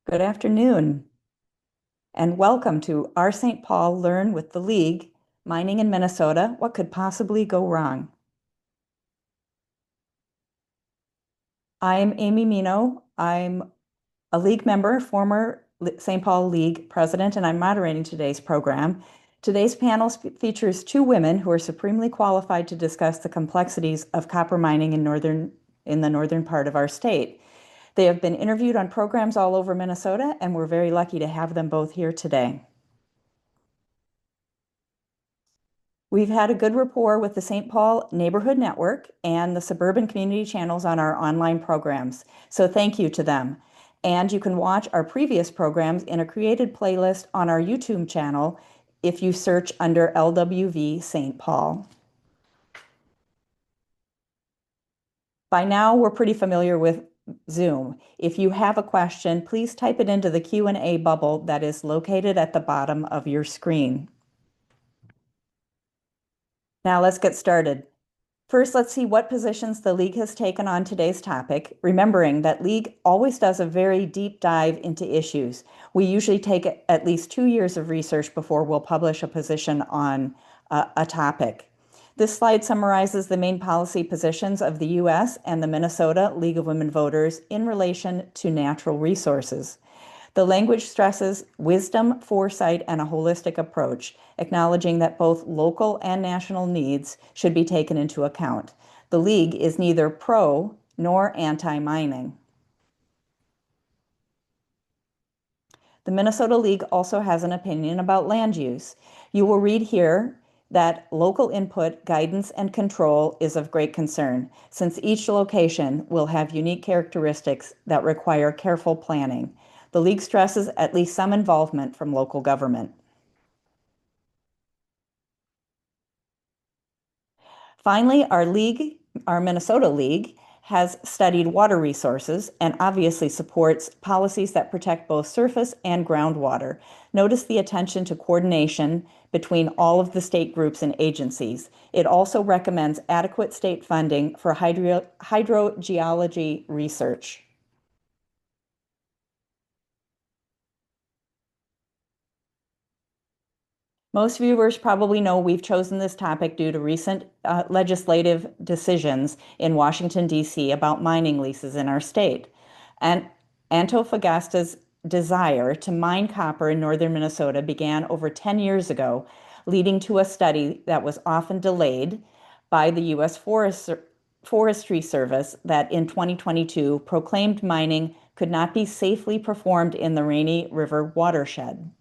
Good afternoon, and welcome to our St. Paul Learn with the League, Mining in Minnesota, What Could Possibly Go Wrong? I'm Amy Mino. I'm a League member, former St. Paul League president, and I'm moderating today's program. Today's panel features two women who are supremely qualified to discuss the complexities of copper mining in the northern part of our state. They have been interviewed on programs all over Minnesota, and we're very lucky to have them both here today. We've had a good rapport with the St. Paul Neighborhood Network and the suburban community channels on our online programs, so thank you to them. And you can watch our previous programs in a created playlist on our YouTube channel if you search under LWV St. Paul. By now, we're pretty familiar with Zoom. If you have a question, please type it into the Q&A bubble that is located at the bottom of your screen. Now let's get started. First, let's see what positions the League has taken on today's topic, remembering that League always does a very deep dive into issues. We usually take at least 2 years of research before we'll publish a position on a topic. This slide summarizes the main policy positions of the U.S. and the Minnesota League of Women Voters in relation to natural resources. The language stresses wisdom, foresight, and a holistic approach, acknowledging that both local and national needs should be taken into account. The League is neither pro nor anti-mining. The Minnesota League also has an opinion about land use. You will read here that local input, guidance, and control is of great concern, since each location will have unique characteristics that require careful planning. The League stresses at least some involvement from local government. Finally, our Minnesota League, has studied water resources and obviously supports policies that protect both surface and groundwater. Notice the attention to coordination between all of the state groups and agencies. It also recommends adequate state funding for hydrogeology research. Most viewers probably know we've chosen this topic due to recent legislative decisions in Washington, D.C. about mining leases in our state. And Antofagasta's desire to mine copper in northern Minnesota began over 10 years ago, leading to a study that was often delayed by the U.S. Forestry Service that in 2022 proclaimed mining could not be safely performed in the Rainy River watershed.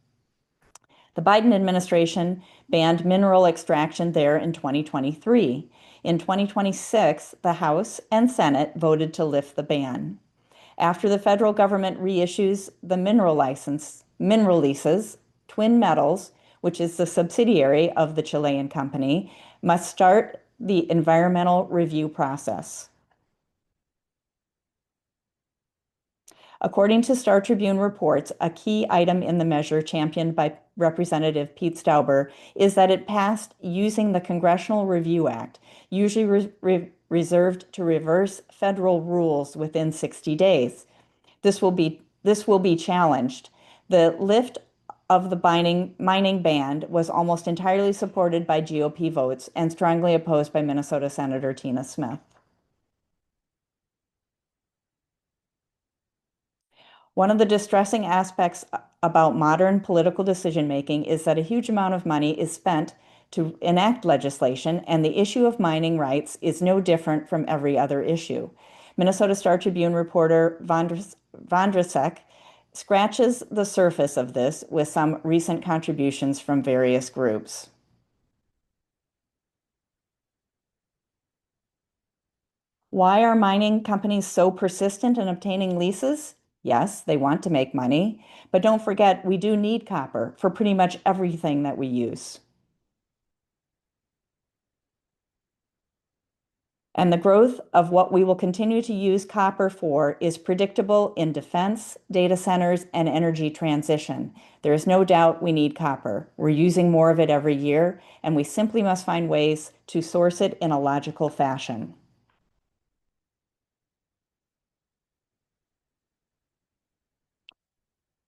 The Biden administration banned mineral extraction there in 2023. In 2026, the House and Senate voted to lift the ban. After the federal government reissues the mineral leases, Twin Metals, which is the subsidiary of the Chilean company, must start the environmental review process. According to Star Tribune reports, a key item in the measure championed by Representative Pete Stauber is that it passed using the Congressional Review Act, usually reserved to reverse federal rules within 60 days. This will be challenged. The lift of the mining ban was almost entirely supported by GOP votes and strongly opposed by Minnesota Senator Tina Smith. One of the distressing aspects about modern political decision-making is that a huge amount of money is spent to enact legislation, and the issue of mining rights is no different from every other issue. Minnesota Star Tribune reporter Vondrasek scratches the surface of this with some recent contributions from various groups. Why are mining companies so persistent in obtaining leases? Yes, they want to make money, but don't forget we do need copper for pretty much everything that we use. And the growth of what we will continue to use copper for is predictable in defense, data centers, and energy transition. There is no doubt we need copper. We're using more of it every year, and we simply must find ways to source it in a logical fashion.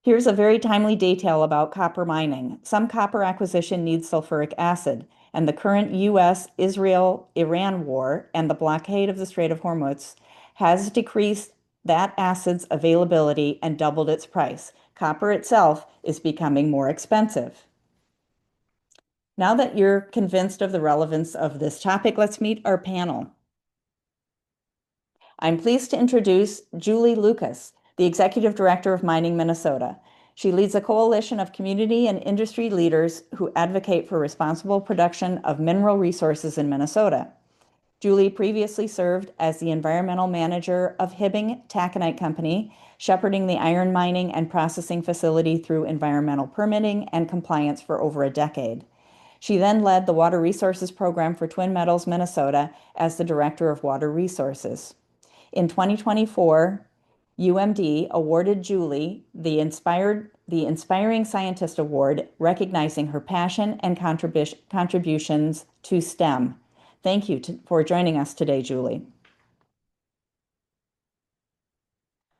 Here's a very timely detail about copper mining. Some copper acquisition needs sulfuric acid, and the current US-Israel-Iran war and the blockade of the Strait of Hormuz has decreased that acid's availability and doubled its price. Copper itself is becoming more expensive. Now that you're convinced of the relevance of this topic, let's meet our panel. I'm pleased to introduce Julie Lucas, the Executive Director of Mining Minnesota. She leads a coalition of community and industry leaders who advocate for responsible production of mineral resources in Minnesota. Julie previously served as the environmental manager of Hibbing Taconite Company, shepherding the iron mining and processing facility through environmental permitting and compliance for over a decade. She then led the Water Resources Program for Twin Metals, Minnesota as the Director of Water Resources. In 2024, UMD awarded Julie the Inspiring Scientist Award, recognizing her passion and contributions to STEM. Thank you for joining us today, Julie.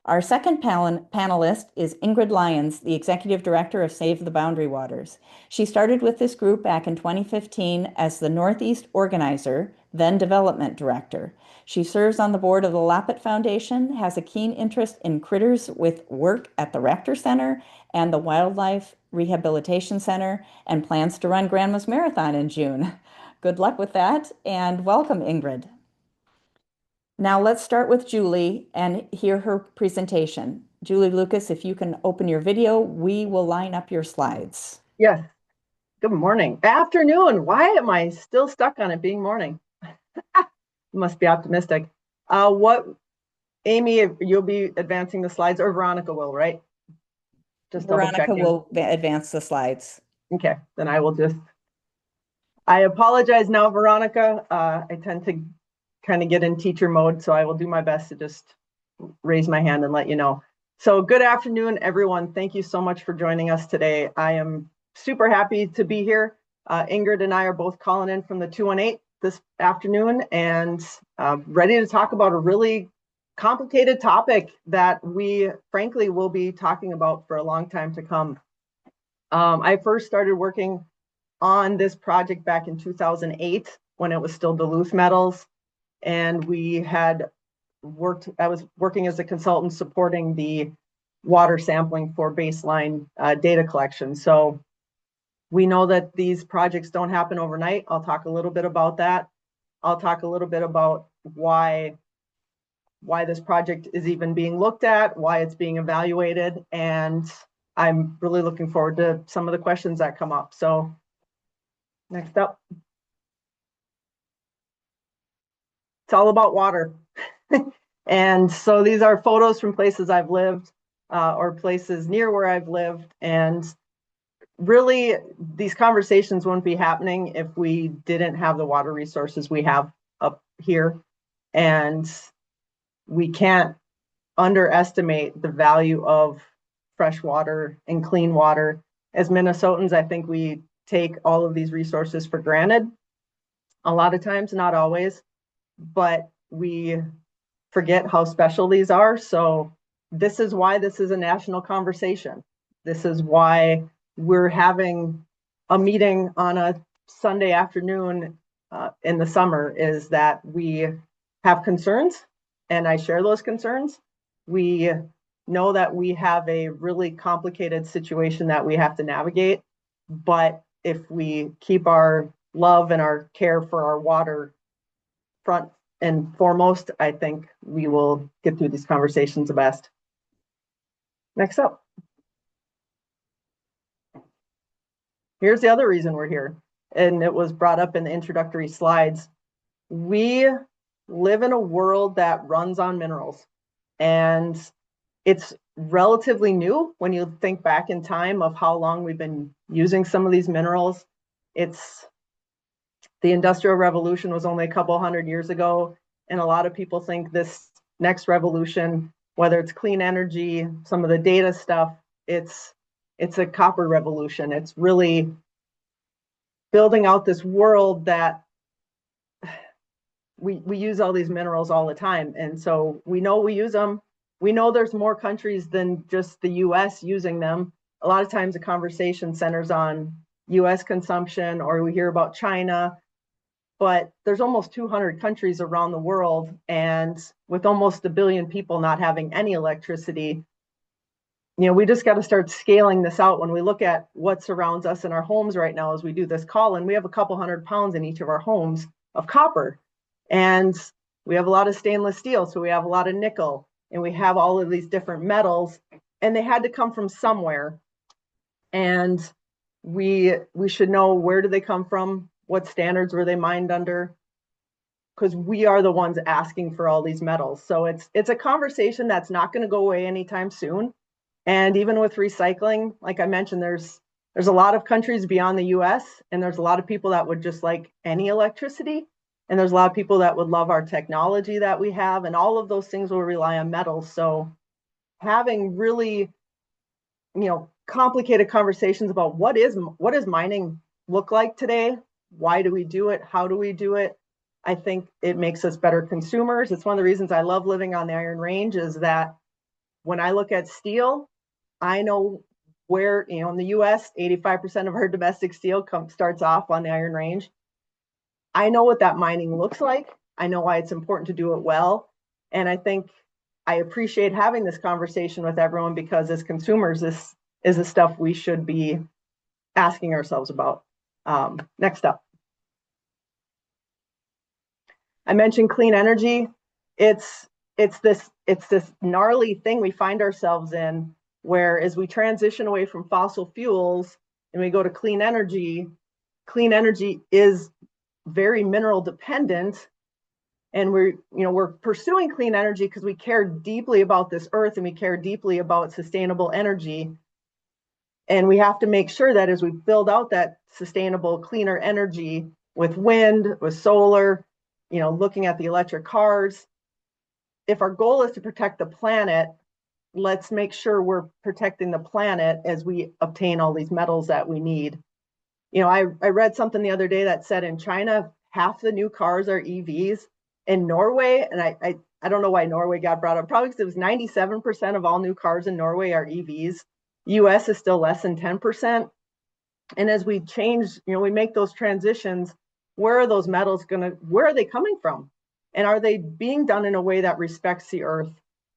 Our second panelist is Ingrid Lyons, the Executive Director of Save the Boundary Waters. She started with this group back in 2015 as the Northeast Organizer, then Development Director. She serves on the board of the Lapid Foundation, has a keen interest in critters with work at the Raptor Center and the Wildlife Rehabilitation Center, and plans to run Grandma's Marathon in June. Good luck with that, and welcome, Ingrid. Now let's start with Julie and hear her presentation. Julie Lucas, if you can open your video, we will line up your slides. Yes. Good morning. Afternoon. Why am I still stuck on it being morning? Must be optimistic. Amy, you'll be advancing the slides, or Veronica will, right? Just Veronica will advance the slides. Okay, then I apologize now, Veronica. I tend to kind of get in teacher mode, so I will do my best to just raise my hand and let you know. So good afternoon, everyone. Thank you so much for joining us today. I am super happy to be here. Ingrid and I are both calling in from the 218 this afternoon and ready to talk about a really complicated topic that we frankly will be talking about for a long time to come. I first started working on this project back in 2008 when it was still Duluth Metals. And I was working as a consultant supporting the water sampling for baseline data collection. So we know that these projects don't happen overnight. I'll talk a little bit about that. I'll talk a little bit about why this project is even being looked at, why it's being evaluated, and I'm really looking forward to some of the questions that come up. So next up. It's all about water. And so these are photos from places I've lived or places near where I've lived. And really, these conversations wouldn't be happening if we didn't have the water resources we have up here. And we can't underestimate the value of fresh water and clean water. As Minnesotans, I think we take all of these resources for granted. A lot of times, not always. But we forget how special these are. So this is why this is a national conversation. This is why we're having a meeting on a Sunday afternoon in the summer, is that we have concerns, and I share those concerns. We know that we have a really complicated situation that we have to navigate, but if we keep our love and our care for our water front and foremost, I think we will get through these conversations the best. Next up. Here's the other reason we're here, and it was brought up in the introductory slides. We live in a world that runs on minerals, and it's relatively new when you think back in time of how long we've been using some of these minerals. The Industrial Revolution was only a couple hundred years ago, and a lot of people think this next revolution, whether it's clean energy, some of the data stuff, it's a copper revolution. It's really building out this world that we use all these minerals all the time, and so we know we use them. We know there's more countries than just the US using them. A lot of times the conversation centers on US consumption, or we hear about China, but there's almost 200 countries around the world. And with almost 1 billion people not having any electricity, we just got to start scaling this out. When we look at what surrounds us in our homes right now as we do this call, and we have a couple 100 pounds in each of our homes of copper, and we have a lot of stainless steel, so we have a lot of nickel, and we have all of these different metals, and they had to come from somewhere. And we should know, where do they come from? What standards were they mined under? Because we are the ones asking for all these metals. So it's a conversation that's not going to go away anytime soon. And even with recycling, like I mentioned, there's a lot of countries beyond the US, and there's a lot of people that would just like any electricity. And there's a lot of people that would love our technology that we have, and all of those things will rely on metals. So having really, complicated conversations about what is mining look like today, why do we do it, how do we do it, I think it makes us better consumers. It's one of the reasons I love living on the Iron Range, is that when I look at steel, I know where, in the US, 85% of our domestic steel starts off on the Iron Range. I know what that mining looks like. I know why it's important to do it well. And I think I appreciate having this conversation with everyone, because as consumers, this is the stuff we should be asking ourselves about. Next up. I mentioned clean energy. It's this gnarly thing we find ourselves in, where as we transition away from fossil fuels and we go to clean energy is very mineral dependent. And we're pursuing clean energy because we care deeply about this earth, and we care deeply about sustainable energy. And we have to make sure that as we build out that sustainable, cleaner energy with wind, with solar, looking at the electric cars, if our goal is to protect the planet, let's make sure we're protecting the planet as we obtain all these metals that we need. I read something the other day that said in China, half the new cars are EVs. In Norway, and I don't know why Norway got brought up, probably because it was 97% of all new cars in Norway are EVs. US is still less than 10%. And as we change, we make those transitions, where are those metals where are they coming from? And are they being done in a way that respects the earth,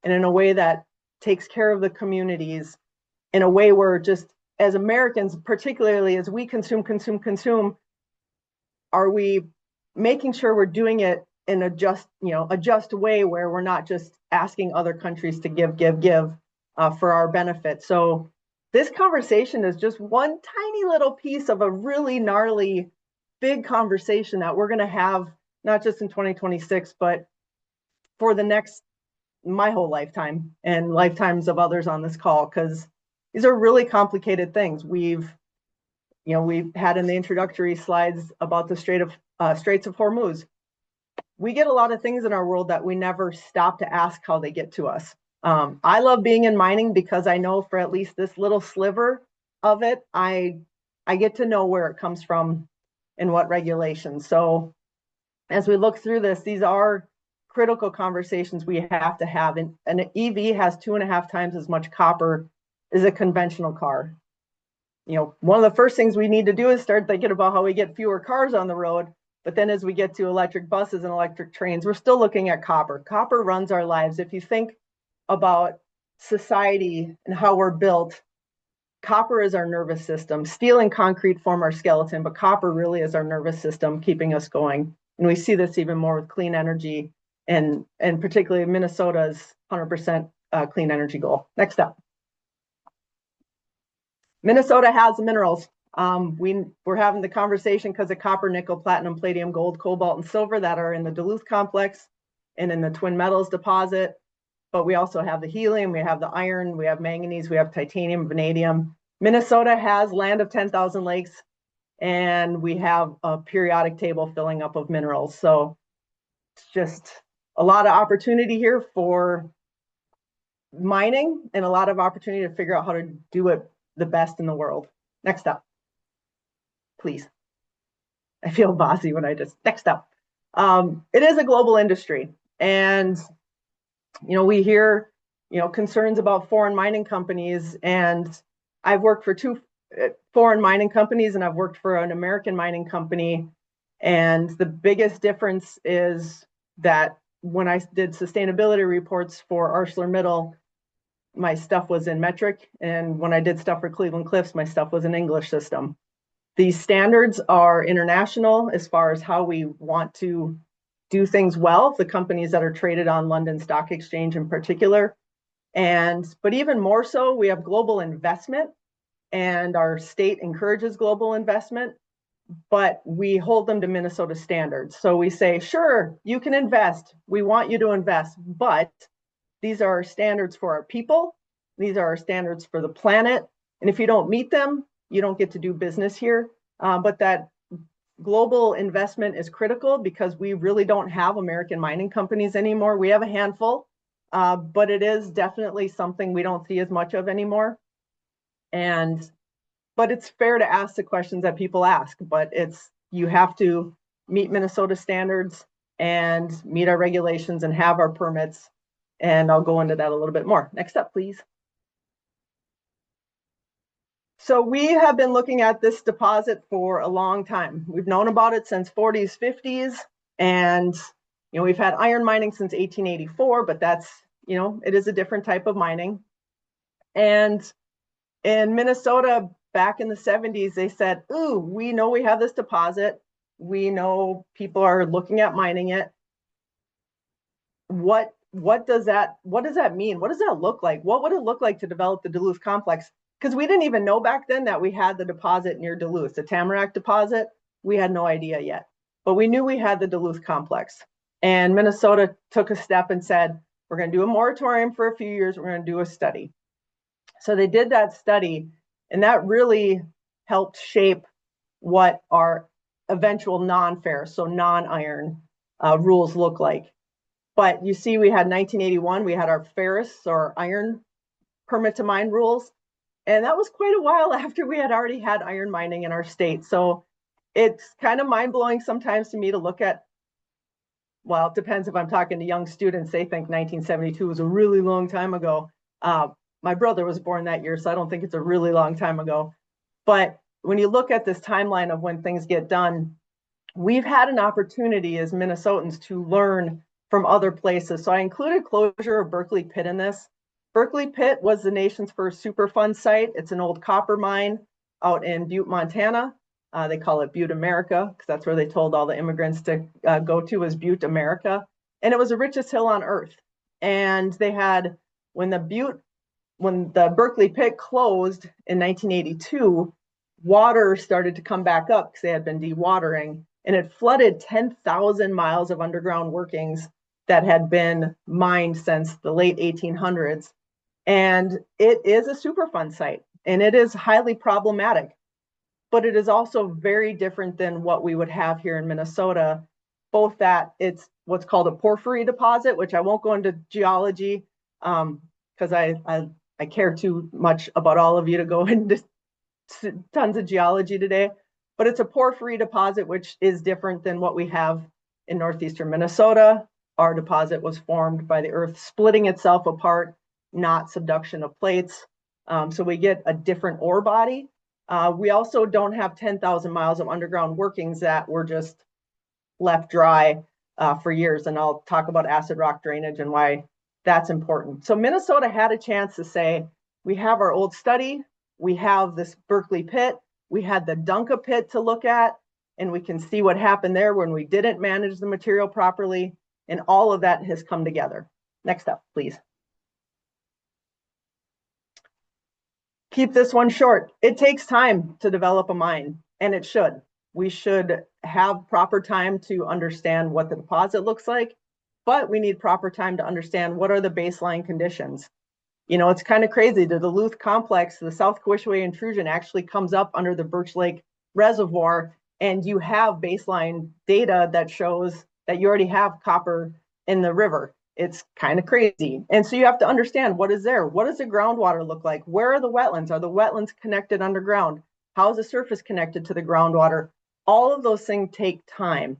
and in a way that takes care of the communities, in a way where, just as Americans, particularly as we consume, are we making sure we're doing it in a just way, where we're not just asking other countries to give for our benefit. So this conversation is just one tiny little piece of a really gnarly, big conversation that we're going to have, not just in 2026, but for my whole lifetime and lifetimes of others on this call, because these are really complicated things. We've had in the introductory slides about the Straits of Hormuz. We get a lot of things in our world that we never stop to ask how they get to us. I love being in mining because I know, for at least this little sliver of it, I get to know where it comes from and what regulations. So as we look through this, these are critical conversations we have to have. And an EV has 2.5 times as much copper as a conventional car. One of the first things we need to do is start thinking about how we get fewer cars on the road. But then as we get to electric buses and electric trains, we're still looking at copper. Copper runs our lives. If you think about society and how we're built, copper is our nervous system. Steel and concrete form our skeleton, but copper really is our nervous system, keeping us going. And we see this even more with clean energy, and particularly Minnesota's 100% clean energy goal. Next up. Minnesota has minerals. We're having the conversation because of copper, nickel, platinum, palladium, gold, cobalt, and silver that are in the Duluth complex and in the Twin Metals deposit. But we also have the helium, we have the iron, we have manganese, we have titanium, vanadium. Minnesota has land of 10,000 lakes, and we have a periodic table filling up of minerals. So it's just a lot of opportunity here for mining, and a lot of opportunity to figure out how to do it the best in the world. Next up, please. I feel bossy when next up. It is a global industry, and we hear, concerns about foreign mining companies. And I've worked for two foreign mining companies, and I've worked for an American mining company. And the biggest difference is that when I did sustainability reports for ArcelorMittal, my stuff was in metric. And when I did stuff for Cleveland Cliffs, my stuff was in English system. These standards are international as far as how we want to do things well, the companies that are traded on London Stock Exchange in particular. But even more so, we have global investment, and our state encourages global investment, but we hold them to Minnesota standards. So we say, sure, you can invest. We want you to invest, but these are our standards for our people. These are our standards for the planet. And if you don't meet them, you don't get to do business here. But that global investment is critical because we really don't have American mining companies anymore. We have a handful, but it is definitely something we don't see as much of anymore. But it's fair to ask the questions that people ask, but you have to meet Minnesota standards and meet our regulations and have our permits. And I'll go into that a little bit more. Next up, please. So we have been looking at this deposit for a long time. We've known about it since 40s, 50s, and we've had iron mining since 1884, but that's, it is a different type of mining. And in Minnesota, back in the 70s, they said, ooh, we know we have this deposit. We know people are looking at mining it. What does that mean? What does that look like? What would it look like to develop the Duluth complex? Because we didn't even know back then that we had the deposit near Duluth, the Tamarack deposit. We had no idea yet, but we knew we had the Duluth complex. And Minnesota took a step and said, we're going to do a moratorium for a few years. We're going to do a study. So they did that study, and that really helped shape what our eventual non-ferrous, so non-iron rules look like. But you see, we had 1981, we had our ferrous or iron permit to mine rules. And that was quite a while after we had already had iron mining in our state. So it's kind of mind-blowing sometimes to me to look at, well, it depends if I'm talking to young students. They think 1972 was a really long time ago. My brother was born that year, so I don't think it's a really long time ago. But when you look at this timeline of when things get done, we've had an opportunity as Minnesotans to learn from other places. So I included closure of Berkeley Pit in this. Berkeley Pit was the nation's first Superfund site. It's an old copper mine out in Butte, Montana. They call it Butte America because that's where they told all the immigrants to go to, was Butte America. And it was the richest hill on earth. And they had, when the Berkeley Pit closed in 1982, water started to come back up because they had been dewatering, and it flooded 10,000 miles of underground workings that had been mined since the late 1800s. And it is a Superfund site, and it is highly problematic, but it is also very different than what we would have here in Minnesota, both that it's what's called a porphyry deposit, which I won't go into geology because I care too much about all of you to go into tons of geology today, but it's a porphyry deposit, which is different than what we have in northeastern Minnesota. Our deposit was formed by the earth splitting itself apart, not subduction of plates. So we get a different ore body. We also don't have 10,000 miles of underground workings that were just left dry for years. And I'll talk about acid rock drainage and why that's important. So Minnesota had a chance to say, we have our old study, we have this Berkeley Pit, we had the Dunca Pit to look at, and we can see what happened there when we didn't manage the material properly. And all of that has come together. Next up, please. Keep this one short. It takes time to develop a mine, and it should. We should have proper time to understand what the deposit looks like, but we need proper time to understand what are the baseline conditions. It's kind of crazy. The Duluth complex, the South Coishaway intrusion actually comes up under the Birch Lake Reservoir, and you have baseline data that shows that you already have copper in the river. It's kind of crazy. And so you have to understand what is there. What does the groundwater look like? Where are the wetlands? Are the wetlands connected underground? How is the surface connected to the groundwater? All of those things take time,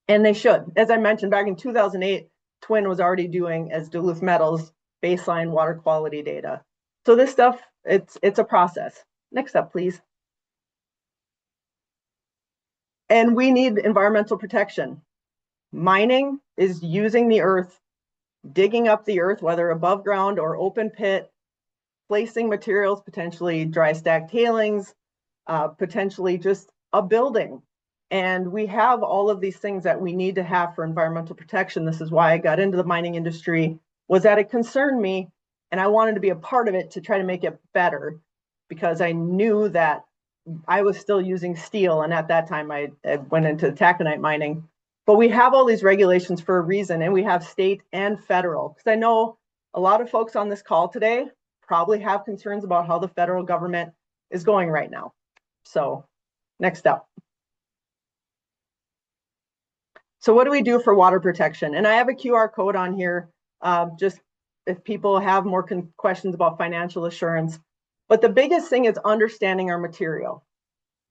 and they should. As I mentioned, back in 2008, Twin was already doing, as Duluth Metals, baseline water quality data. So this stuff, it's a process. Next up, please. And we need environmental protection. Mining is using the earth, digging up the earth, whether above ground or open pit, placing materials, potentially dry stack tailings, potentially just a building. And we have all of these things that we need to have for environmental protection. This is why I got into the mining industry, was that it concerned me and I wanted to be a part of it to try to make it better, because I knew that I was still using steel. And at that time I went into taconite mining. But we have all these regulations for a reason, and we have state and federal. Because I know a lot of folks on this call today probably have concerns about how the federal government is going right now. So next up. So what do we do for water protection? And I have a QR code on here, just if people have more questions about financial assurance. But the biggest thing is understanding our material.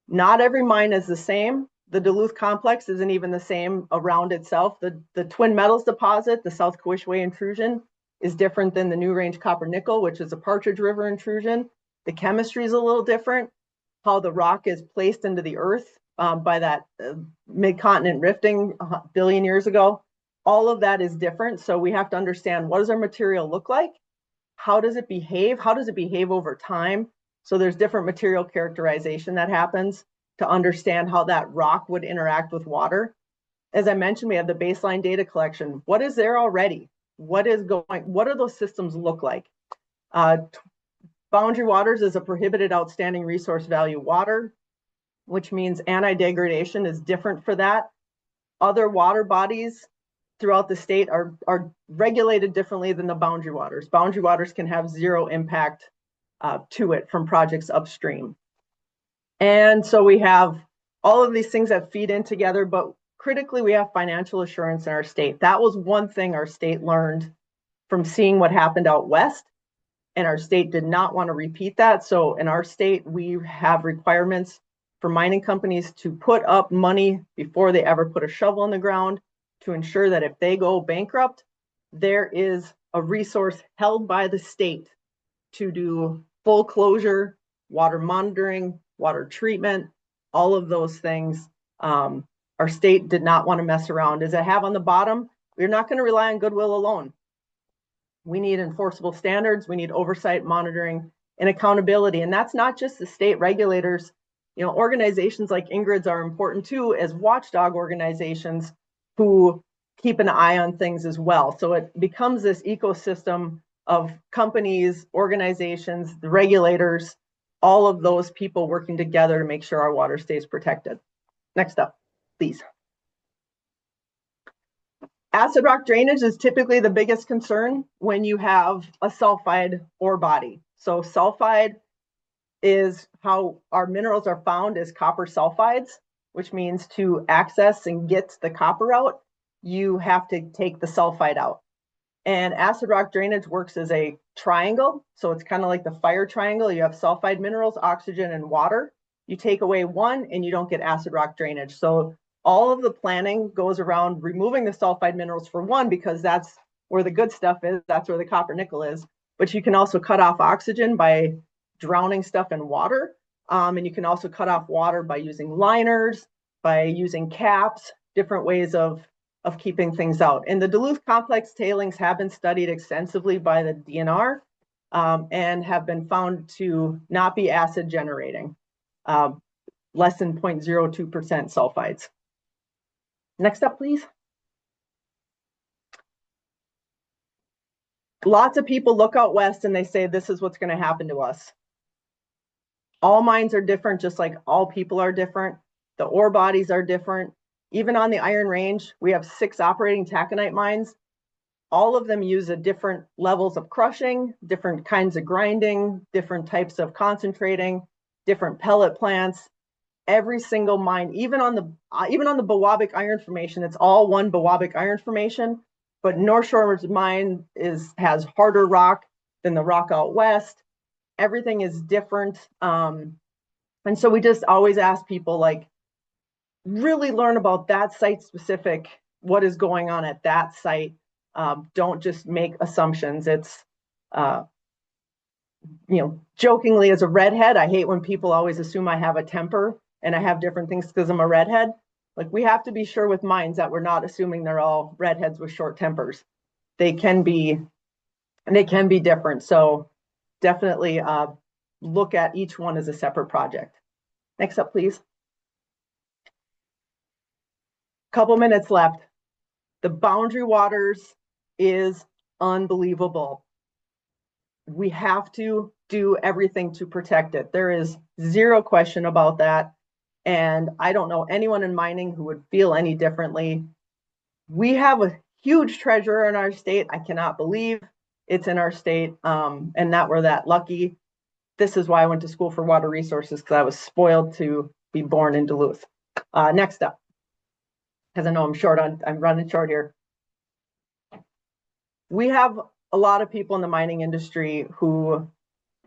Not every mine is the same. The Duluth complex isn't even the same around itself. The Twin Metals deposit, the South Coishway intrusion, is different than the New Range copper nickel, which is a Partridge River intrusion. The chemistry is a little different. How the rock is placed into the earth by that mid-continent rifting a billion years ago. All of that is different. So we have to understand, what does our material look like? How does it behave? How does it behave over time? So there's different material characterization that happens to understand how that rock would interact with water. As I mentioned, we have the baseline data collection. What is there already? What do those systems look like? Boundary waters is a prohibited outstanding resource value water, which means anti-degradation is different for that. Other water bodies throughout the state are regulated differently than the boundary waters. Boundary waters can have zero impact to it from projects upstream. And so we have all of these things that feed in together, but critically, we have financial assurance in our state. That was one thing our state learned from seeing what happened out west, and our state did not want to repeat that. So in our state, we have requirements for mining companies to put up money before they ever put a shovel in the ground to ensure that if they go bankrupt, there is a resource held by the state to do full closure, water monitoring, water treatment, all of those things. Our state did not want to mess around. As I have on the bottom, we're not going to rely on goodwill alone. We need enforceable standards. We need oversight, monitoring, and accountability. And that's not just the state regulators. You know, organizations like Ingrid's are important too, as watchdog organizations who keep an eye on things as well. So it becomes this ecosystem of companies, organizations, the regulators, all of those people working together to make sure our water stays protected. Next up, please. Acid rock drainage is typically the biggest concern when you have a sulfide ore body. So sulfide is how our minerals are found as copper sulfides, which means to access and get the copper out, you have to take the sulfide out. And acid rock drainage works as a triangle. So it's kind of like the fire triangle. You have sulfide minerals, oxygen, and water. You take away one and you don't get acid rock drainage. So all of the planning goes around removing the sulfide minerals for one, because that's where the good stuff is. That's where the copper nickel is. But you can also cut off oxygen by drowning stuff in water. And you can also cut off water by using liners, by using caps, different ways of keeping things out. And the Duluth complex tailings have been studied extensively by the DNR and have been found to not be acid generating, less than 0.02% sulfides. Next up, please. Lots of people look out west and they say, this is what's going to happen to us. All mines are different, just like all people are different. The ore bodies are different. Even on the Iron Range, we have 6 operating taconite mines. All of them use different levels of crushing, different kinds of grinding, different types of concentrating, different pellet plants. Every single mine, even on the Biwabic Iron Formation, it's all one Biwabic Iron Formation. But North Shore's mine has harder rock than the rock out west. Everything is different. And so we just always ask people, like, really learn about that site specific, what is going on at that site. Don't just make assumptions. uh, jokingly, as a redhead, I hate when people always assume I have a temper and I have different things because I'm a redhead. Like, we have to be sure with minds that we're not assuming they're all redheads with short tempers. They can be, and they can be different. So definitely look at each one as a separate project. Next up, please. Couple minutes left. The boundary waters is unbelievable. We have to do everything to protect it. There is zero question about that. And I don't know anyone in mining who would feel any differently. We have a huge treasure in our state. I cannot believe it's in our state, and that we're that lucky. This is why I went to school for water resources, because I was spoiled to be born in Duluth. Next up, because I know I'm running short here. We have a lot of people in the mining industry who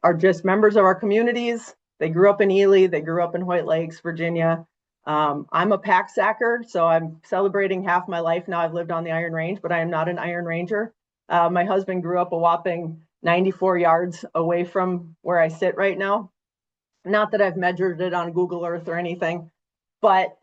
are just members of our communities. They grew up in Ely, they grew up in White Lakes, Virginia. I'm a pack sacker, so I'm celebrating half my life now. I've lived on the Iron Range, but I am not an Iron Ranger. My husband grew up a whopping 94 yards away from where I sit right now. Not that I've measured it on Google Earth or anything, but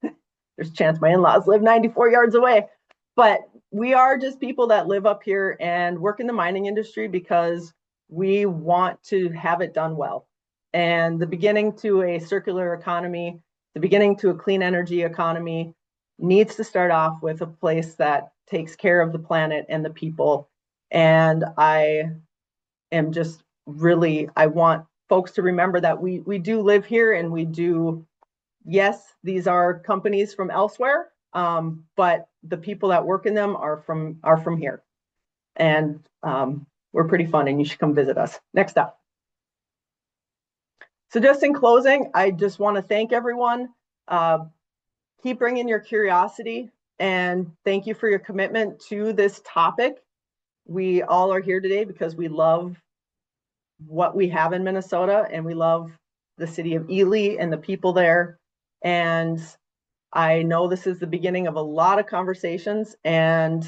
there's a chance my in-laws live 94 yards away. But we are just people that live up here and work in the mining industry because we want to have it done well. And the beginning to a circular economy, the beginning to a clean energy economy needs to start off with a place that takes care of the planet and the people. And I am just really, I want folks to remember that we do live here, and we do, yes, these are companies from elsewhere, but the people that work in them are from here. And we're pretty fun, and you should come visit us. Next up. So just in closing, I just want to thank everyone. Keep bringing your curiosity, and thank you for your commitment to this topic. We all are here today because we love what we have in Minnesota, and we love the city of Ely and the people there. And I know this is the beginning of a lot of conversations, and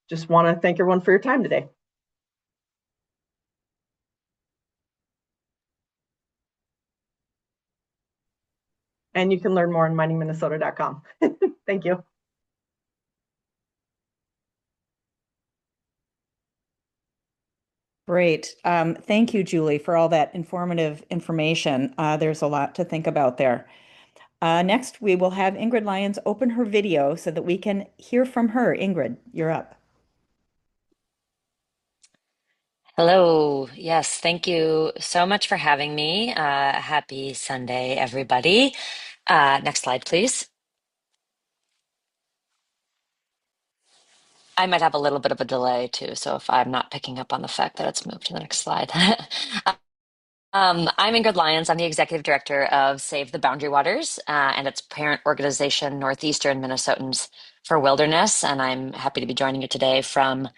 just want to thank everyone for your time today. And you can learn more on miningminnesota.com. Thank you. Great. Thank you, Julie, for all that informative information. There's a lot to think about there. Next, we will have Ingrid Lyons open her video so that we can hear from her. Ingrid, you're up. Hello. Yes, thank you so much for having me. Happy Sunday, everybody. Next slide, please. I might have a little bit of a delay too, so if I'm not picking up on the fact that it's moved to the next slide. I'm Ingrid Lyons. I'm the executive director of Save the Boundary Waters and its parent organization, Northeastern Minnesotans for Wilderness. And I'm happy to be joining you today from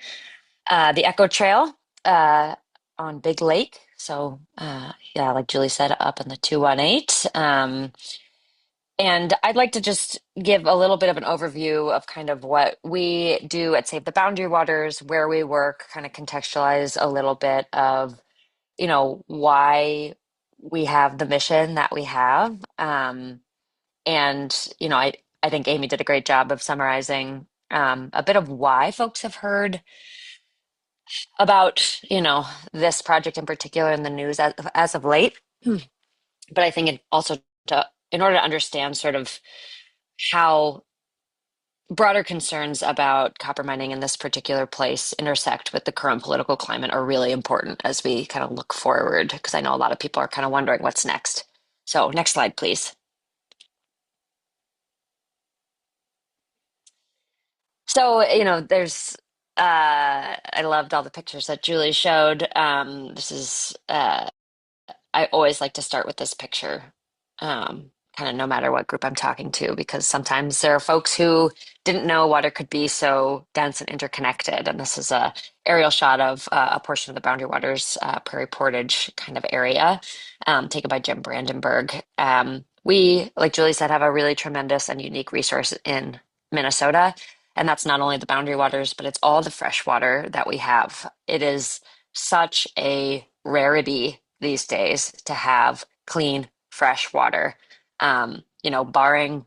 the Echo Trail on Big Lake. So, yeah, like Julie said, up in the 218. And I'd like to just give a little bit of an overview of kind of what we do at Save the Boundary Waters, where we work, kind of contextualize a little bit of, why we have the mission that we have. And, I think Amy did a great job of summarizing a bit of why folks have heard about, this project in particular in the news as of late. But I think it also in order to understand sort of how broader concerns about copper mining in this particular place intersect with the current political climate are really important as we kind of look forward, because I know a lot of people are kind of wondering what's next. So next slide, please. So, I loved all the pictures that Julie showed. This is I always like to start with this picture, kind of no matter what group I'm talking to, because sometimes there are folks who didn't know water could be so dense and interconnected. And this is a aerial shot of a portion of the Boundary Waters Prairie Portage kind of area, taken by Jim Brandenburg. We, like Julie said, have a really tremendous and unique resource in Minnesota. And that's not only the Boundary Waters, but it's all the fresh water that we have. It is such a rarity these days to have clean, fresh water. Barring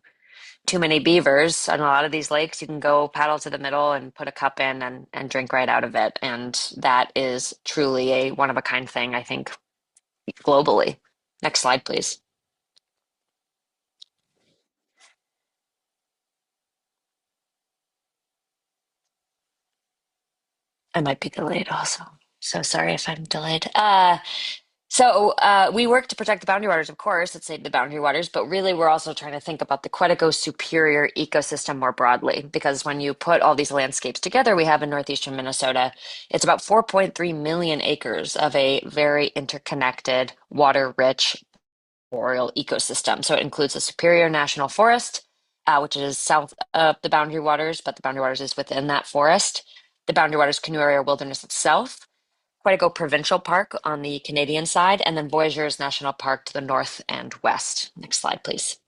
too many beavers on a lot of these lakes, you can go paddle to the middle and put a cup in and drink right out of it. And that is truly a one of a kind thing, I think, globally. Next slide, please. I might be delayed also. So sorry if I'm delayed. We work to protect the boundary waters, of course, let's say the boundary waters, but really we're also trying to think about the Quetico superior ecosystem more broadly, because when you put all these landscapes together we have in northeastern Minnesota, it's about 4.3 million acres of a very interconnected, water-rich boreal ecosystem. So it includes the Superior National Forest, which is south of the boundary waters, but the boundary waters is within that forest. The Boundary Waters Canoe Area Wilderness itself, Quetico Provincial Park on the Canadian side, and then Voyageurs National Park to the north and west. Next slide, please.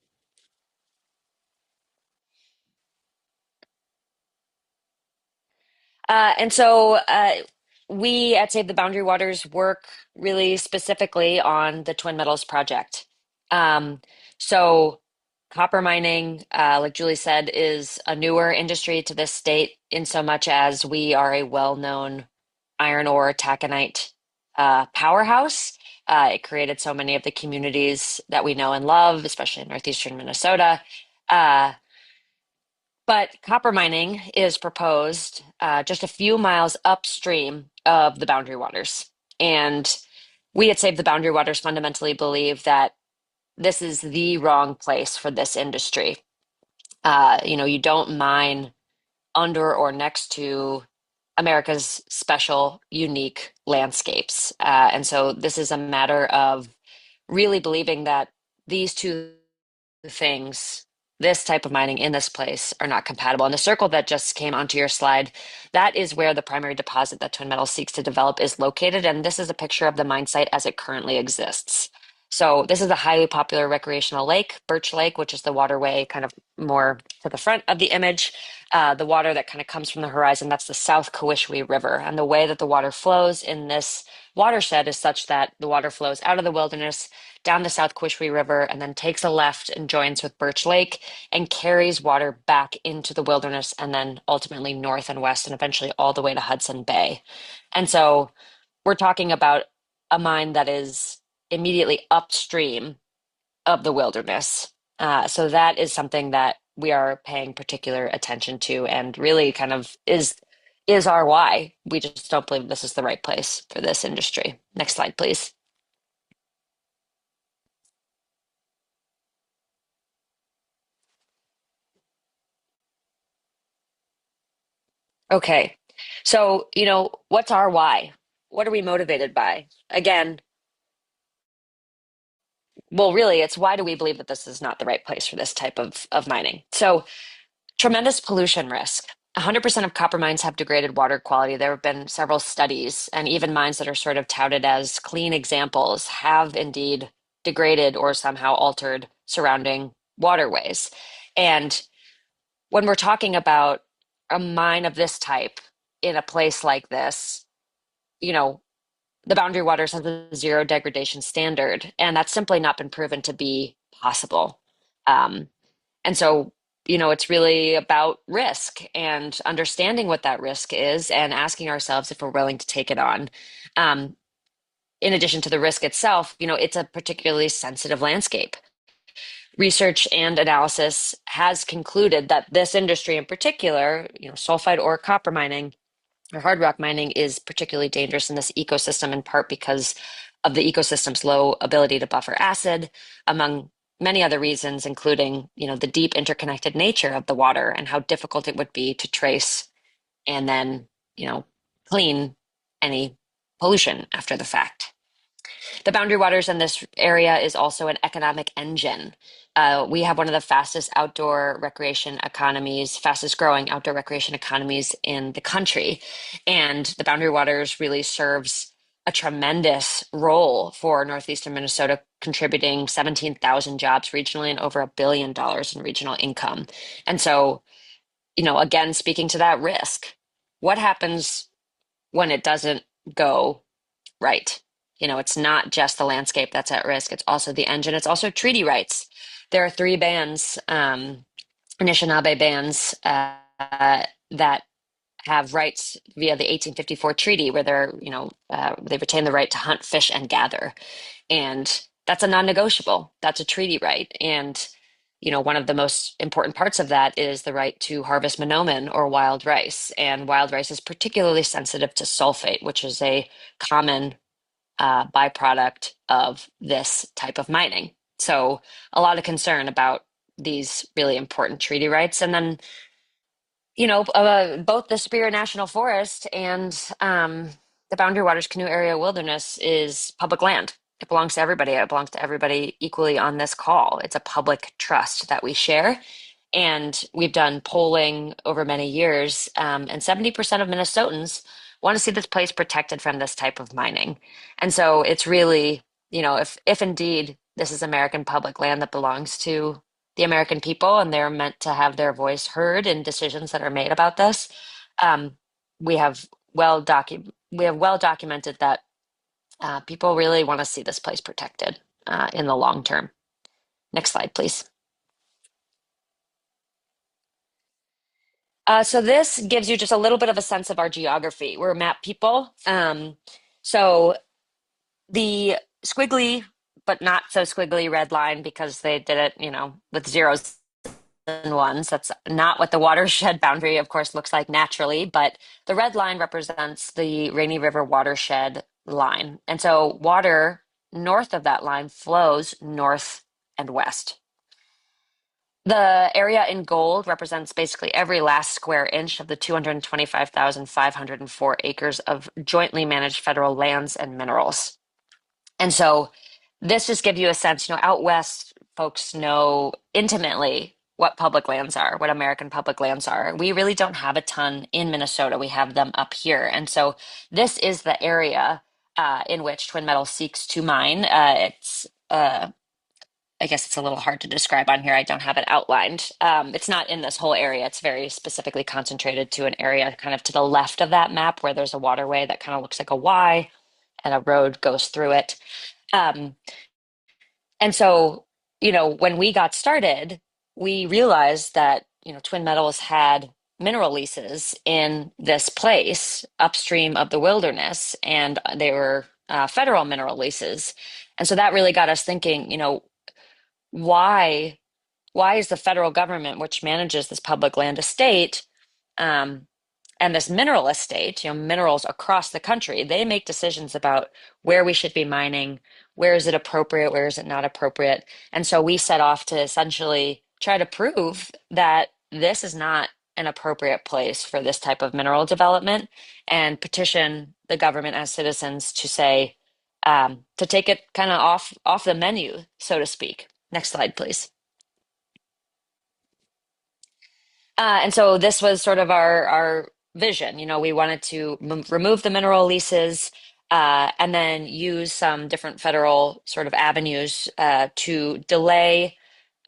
We at Save the Boundary Waters work really specifically on the Twin Metals project. Um, so copper mining, like Julie said, is a newer industry to this state in so much as we are a well-known iron ore taconite powerhouse. It created so many of the communities that we know and love, especially in northeastern Minnesota. Uh, but copper mining is proposed just a few miles upstream of the boundary waters. And we at Save the Boundary Waters fundamentally believe that this is the wrong place for this industry. You don't mine under or next to America's special, unique landscapes. And so this is a matter of really believing that these two things, this type of mining in this place, are not compatible. And the circle that just came onto your slide, that is where the primary deposit that Twin Metals seeks to develop is located. And this is a picture of the mine site as it currently exists. So this is a highly popular recreational lake, Birch Lake, which is the waterway kind of more to the front of the image. The water that kind of comes from the horizon, that's the South Kawishwe River. And the way that the water flows in this watershed is such that the water flows out of the wilderness down the South Kawishwe River and then takes a left and joins with Birch Lake and carries water back into the wilderness and then ultimately north and west and eventually all the way to Hudson Bay. And so we're talking about a mine that is immediately upstream of the wilderness. So that is something that we are paying particular attention to and really kind of is our why. We just don't believe this is the right place for this industry. Next slide, please. Okay. So, what's our why? What are we motivated by? Again, well, really, it's why do we believe that this is not the right place for this type of mining? So, tremendous pollution risk. 100% of copper mines have degraded water quality. There have been several studies, and even mines that are sort of touted as clean examples have indeed degraded or somehow altered surrounding waterways. And when we're talking about a mine of this type in a place like this, you know, the Boundary Waters has a zero degradation standard, and that's simply not been proven to be possible. Um, and so, it's really about risk and understanding what that risk is and asking ourselves if we're willing to take it on. Um, in addition to the risk itself, it's a particularly sensitive landscape. Research and analysis has concluded that this industry in particular, sulfide or copper mining, or hard rock mining is particularly dangerous in this ecosystem in part because of the ecosystem's low ability to buffer acid, among many other reasons, including, the deep interconnected nature of the water and how difficult it would be to trace and then, clean any pollution after the fact. The Boundary Waters in this area is also an economic engine. We have one of the fastest outdoor recreation economies, fastest growing outdoor recreation economies in the country. And the Boundary Waters really serves a tremendous role for northeastern Minnesota, contributing 17,000 jobs regionally and over $1 billion in regional income. And so, again, speaking to that risk, what happens when it doesn't go right. It's not just the landscape that's at risk, it's also the engine, it's also treaty rights. There are three bands, Anishinaabe bands, that have rights via the 1854 treaty where they retain the right to hunt, fish, and gather. And that's a non-negotiable. That's a treaty right. And, one of the most important parts of that is the right to harvest monomen or wild rice. And wild rice is particularly sensitive to sulfate, which is a common byproduct of this type of mining. So a lot of concern about these really important treaty rights. And then both the Superior National Forest and the Boundary Waters Canoe Area Wilderness is public land. It belongs to everybody. It belongs to everybody equally on this call. It's a public trust that we share. And we've done polling over many years, and 70% of Minnesotans want to see this place protected from this type of mining. And so it's really, if indeed this is American public land that belongs to the American people and they're meant to have their voice heard in decisions that are made about this, um, we have well documented that people really want to see this place protected in the long term. Next slide, please. So this gives you just a little bit of a sense of our geography. We're map people. So the squiggly, but not so squiggly red line, because they did it, with zeros and ones. That's not what the watershed boundary, of course, looks like naturally, but the red line represents the Rainy River watershed line. And so water north of that line flows north and west. The area in gold represents basically every last square inch of the 225,504 acres of jointly managed federal lands and minerals. And so this just gives you a sense, out west, folks know intimately what public lands are, what American public lands are. We really don't have a ton in Minnesota. We have them up here. And so this is the area in which Twin Metals seeks to mine. I guess it's a little hard to describe on here. I don't have it outlined. It's not in this whole area. It's very specifically concentrated to an area kind of to the left of that map where there's a waterway that kind of looks like a Y and a road goes through it. And so, when we got started, we realized that, Twin Metals had mineral leases in this place upstream of the wilderness, and they were federal mineral leases. And so that really got us thinking, why is the federal government, which manages this public land estate, um, and this mineral estate, minerals across the country, they make decisions about where we should be mining, where is it appropriate, where is it not appropriate. And so we set off to essentially try to prove that this is not an appropriate place for this type of mineral development, and petition the government as citizens to say, to take it kind of off the menu, so to speak. Next slide, please. And so this was sort of our vision. We wanted to remove the mineral leases, and then use some different federal sort of avenues to delay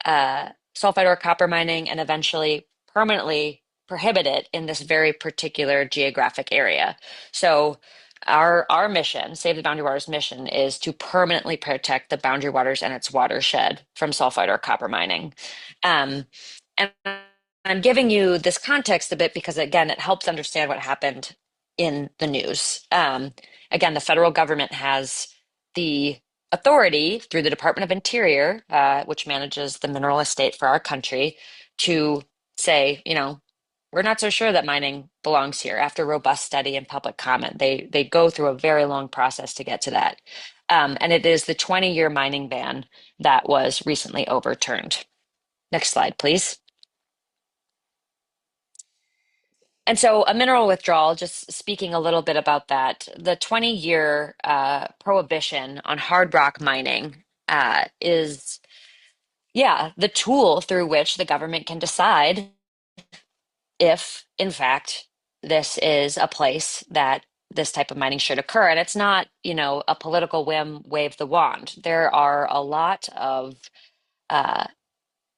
sulfide ore copper mining and eventually permanently prohibit it in this very particular geographic area. So our mission, Save the Boundary Waters mission, is to permanently protect the Boundary Waters and its watershed from sulfide ore copper mining. And I'm giving you this context a bit because, again, it helps understand what happened in the news. Again, the federal government has the authority through the Department of Interior, which manages the mineral estate for our country, to say, we're not so sure that mining belongs here. After robust study and public comment, they go through a very long process to get to that. And it is the 20-year mining ban that was recently overturned. Next slide, please. And so a mineral withdrawal, just speaking a little bit about that, the 20-year prohibition on hard rock mining is, the tool through which the government can decide if, in fact, this is a place that this type of mining should occur. And it's not, a political whim, wave the wand. There are a lot of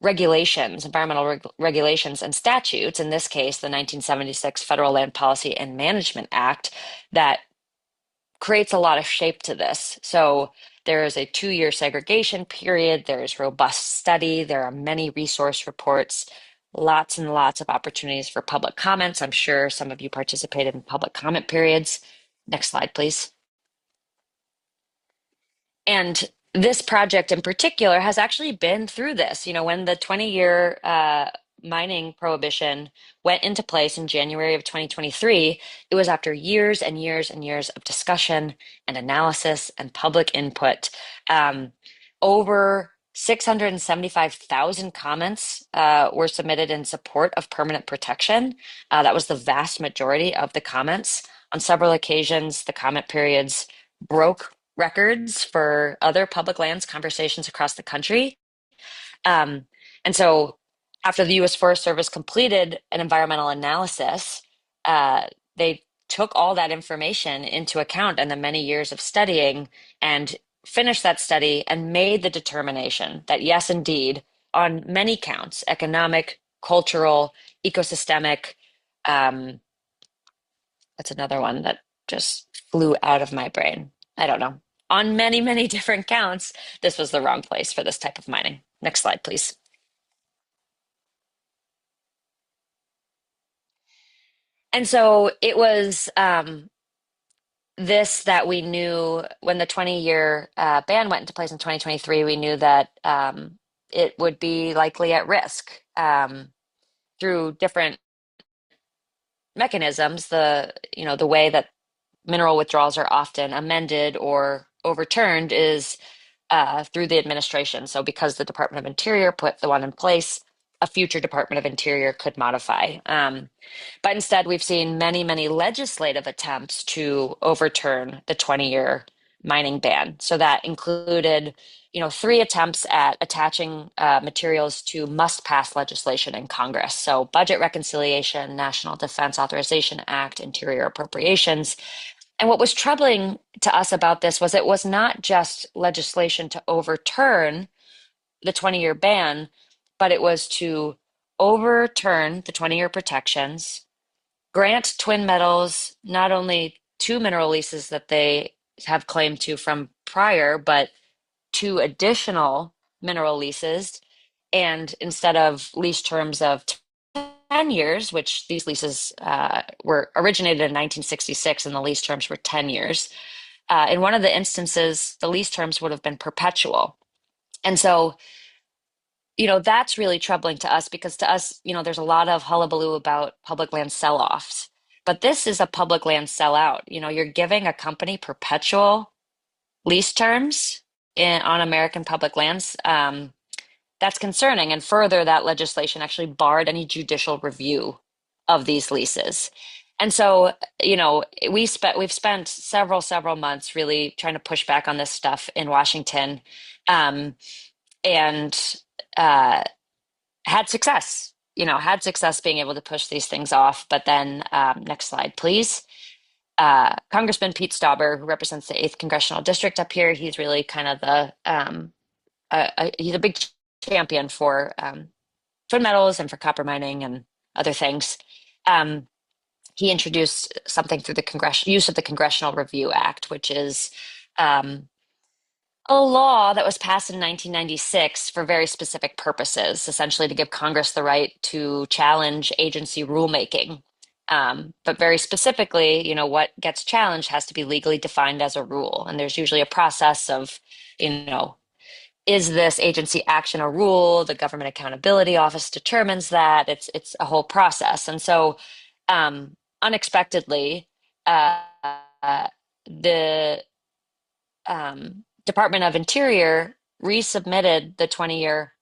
regulations, environmental regulations and statutes, in this case, the 1976 Federal Land Policy and Management Act, that creates a lot of shape to this. So there is a 2-year segregation period, there's robust study, there are many resource reports, lots and lots of opportunities for public comments. I'm sure some of you participated in public comment periods. Next slide, please. And this project in particular has actually been through this. You know, when the 20-year mining prohibition went into place in January of 2023, it was after years and years and years of discussion and analysis and public input. Over 675,000 comments were submitted in support of permanent protection. That was the vast majority of the comments. On several occasions, the comment periods broke records for other public lands conversations across the country. Um, and so after the U.S. Forest Service completed an environmental analysis, they took all that information into account and the many years of studying and finished that study and made the determination that yes, indeed, on many counts, economic, cultural, ecosystemic, that's another one that just flew out of my brain. I don't know. On many, many different counts, this was the wrong place for this type of mining. Next slide, please. And so it was this that we knew when the 20-year ban went into place in 2023, we knew that it would be likely at risk through different mechanisms. The way that mineral withdrawals are often amended or overturned is through the administration. So because the Department of Interior put the one in place, a future Department of Interior could modify. But instead, we've seen many, many legislative attempts to overturn the 20-year mining ban. So that included, 3 attempts at attaching materials to must-pass legislation in Congress. So budget reconciliation, National Defense Authorization Act, Interior Appropriations. And what was troubling to us about this was it was not just legislation to overturn the 20-year ban, but it was to overturn the 20-year protections, grant Twin Metals not only 2 mineral leases that they have claim to from prior, but 2 additional mineral leases. And instead of lease terms of 10 years, which these leases were originated in 1966 and the lease terms were 10 years, in one of the instances, the lease terms would have been perpetual. And so that's really troubling to us because to us, there's a lot of hullabaloo about public land sell-offs, but this is a public land sellout. You're giving a company perpetual lease terms on American public lands. That's concerning. And further, that legislation actually barred any judicial review of these leases. And so, we've spent several months really trying to push back on this stuff in Washington, and had success, being able to push these things off. But then, next slide, please. Congressman Pete Stauber, who represents the 8th Congressional District up here, he's really kind of he's a big champion for twin metals and for copper mining and other things. He introduced something through the use of the Congressional Review Act, which is a law that was passed in 1996 for very specific purposes, essentially to give Congress the right to challenge agency rulemaking. But very specifically, what gets challenged has to be legally defined as a rule. And there's usually a process of, is this agency action a rule? The Government Accountability Office determines that. It's a whole process. And so unexpectedly, the Department of Interior resubmitted the 20-year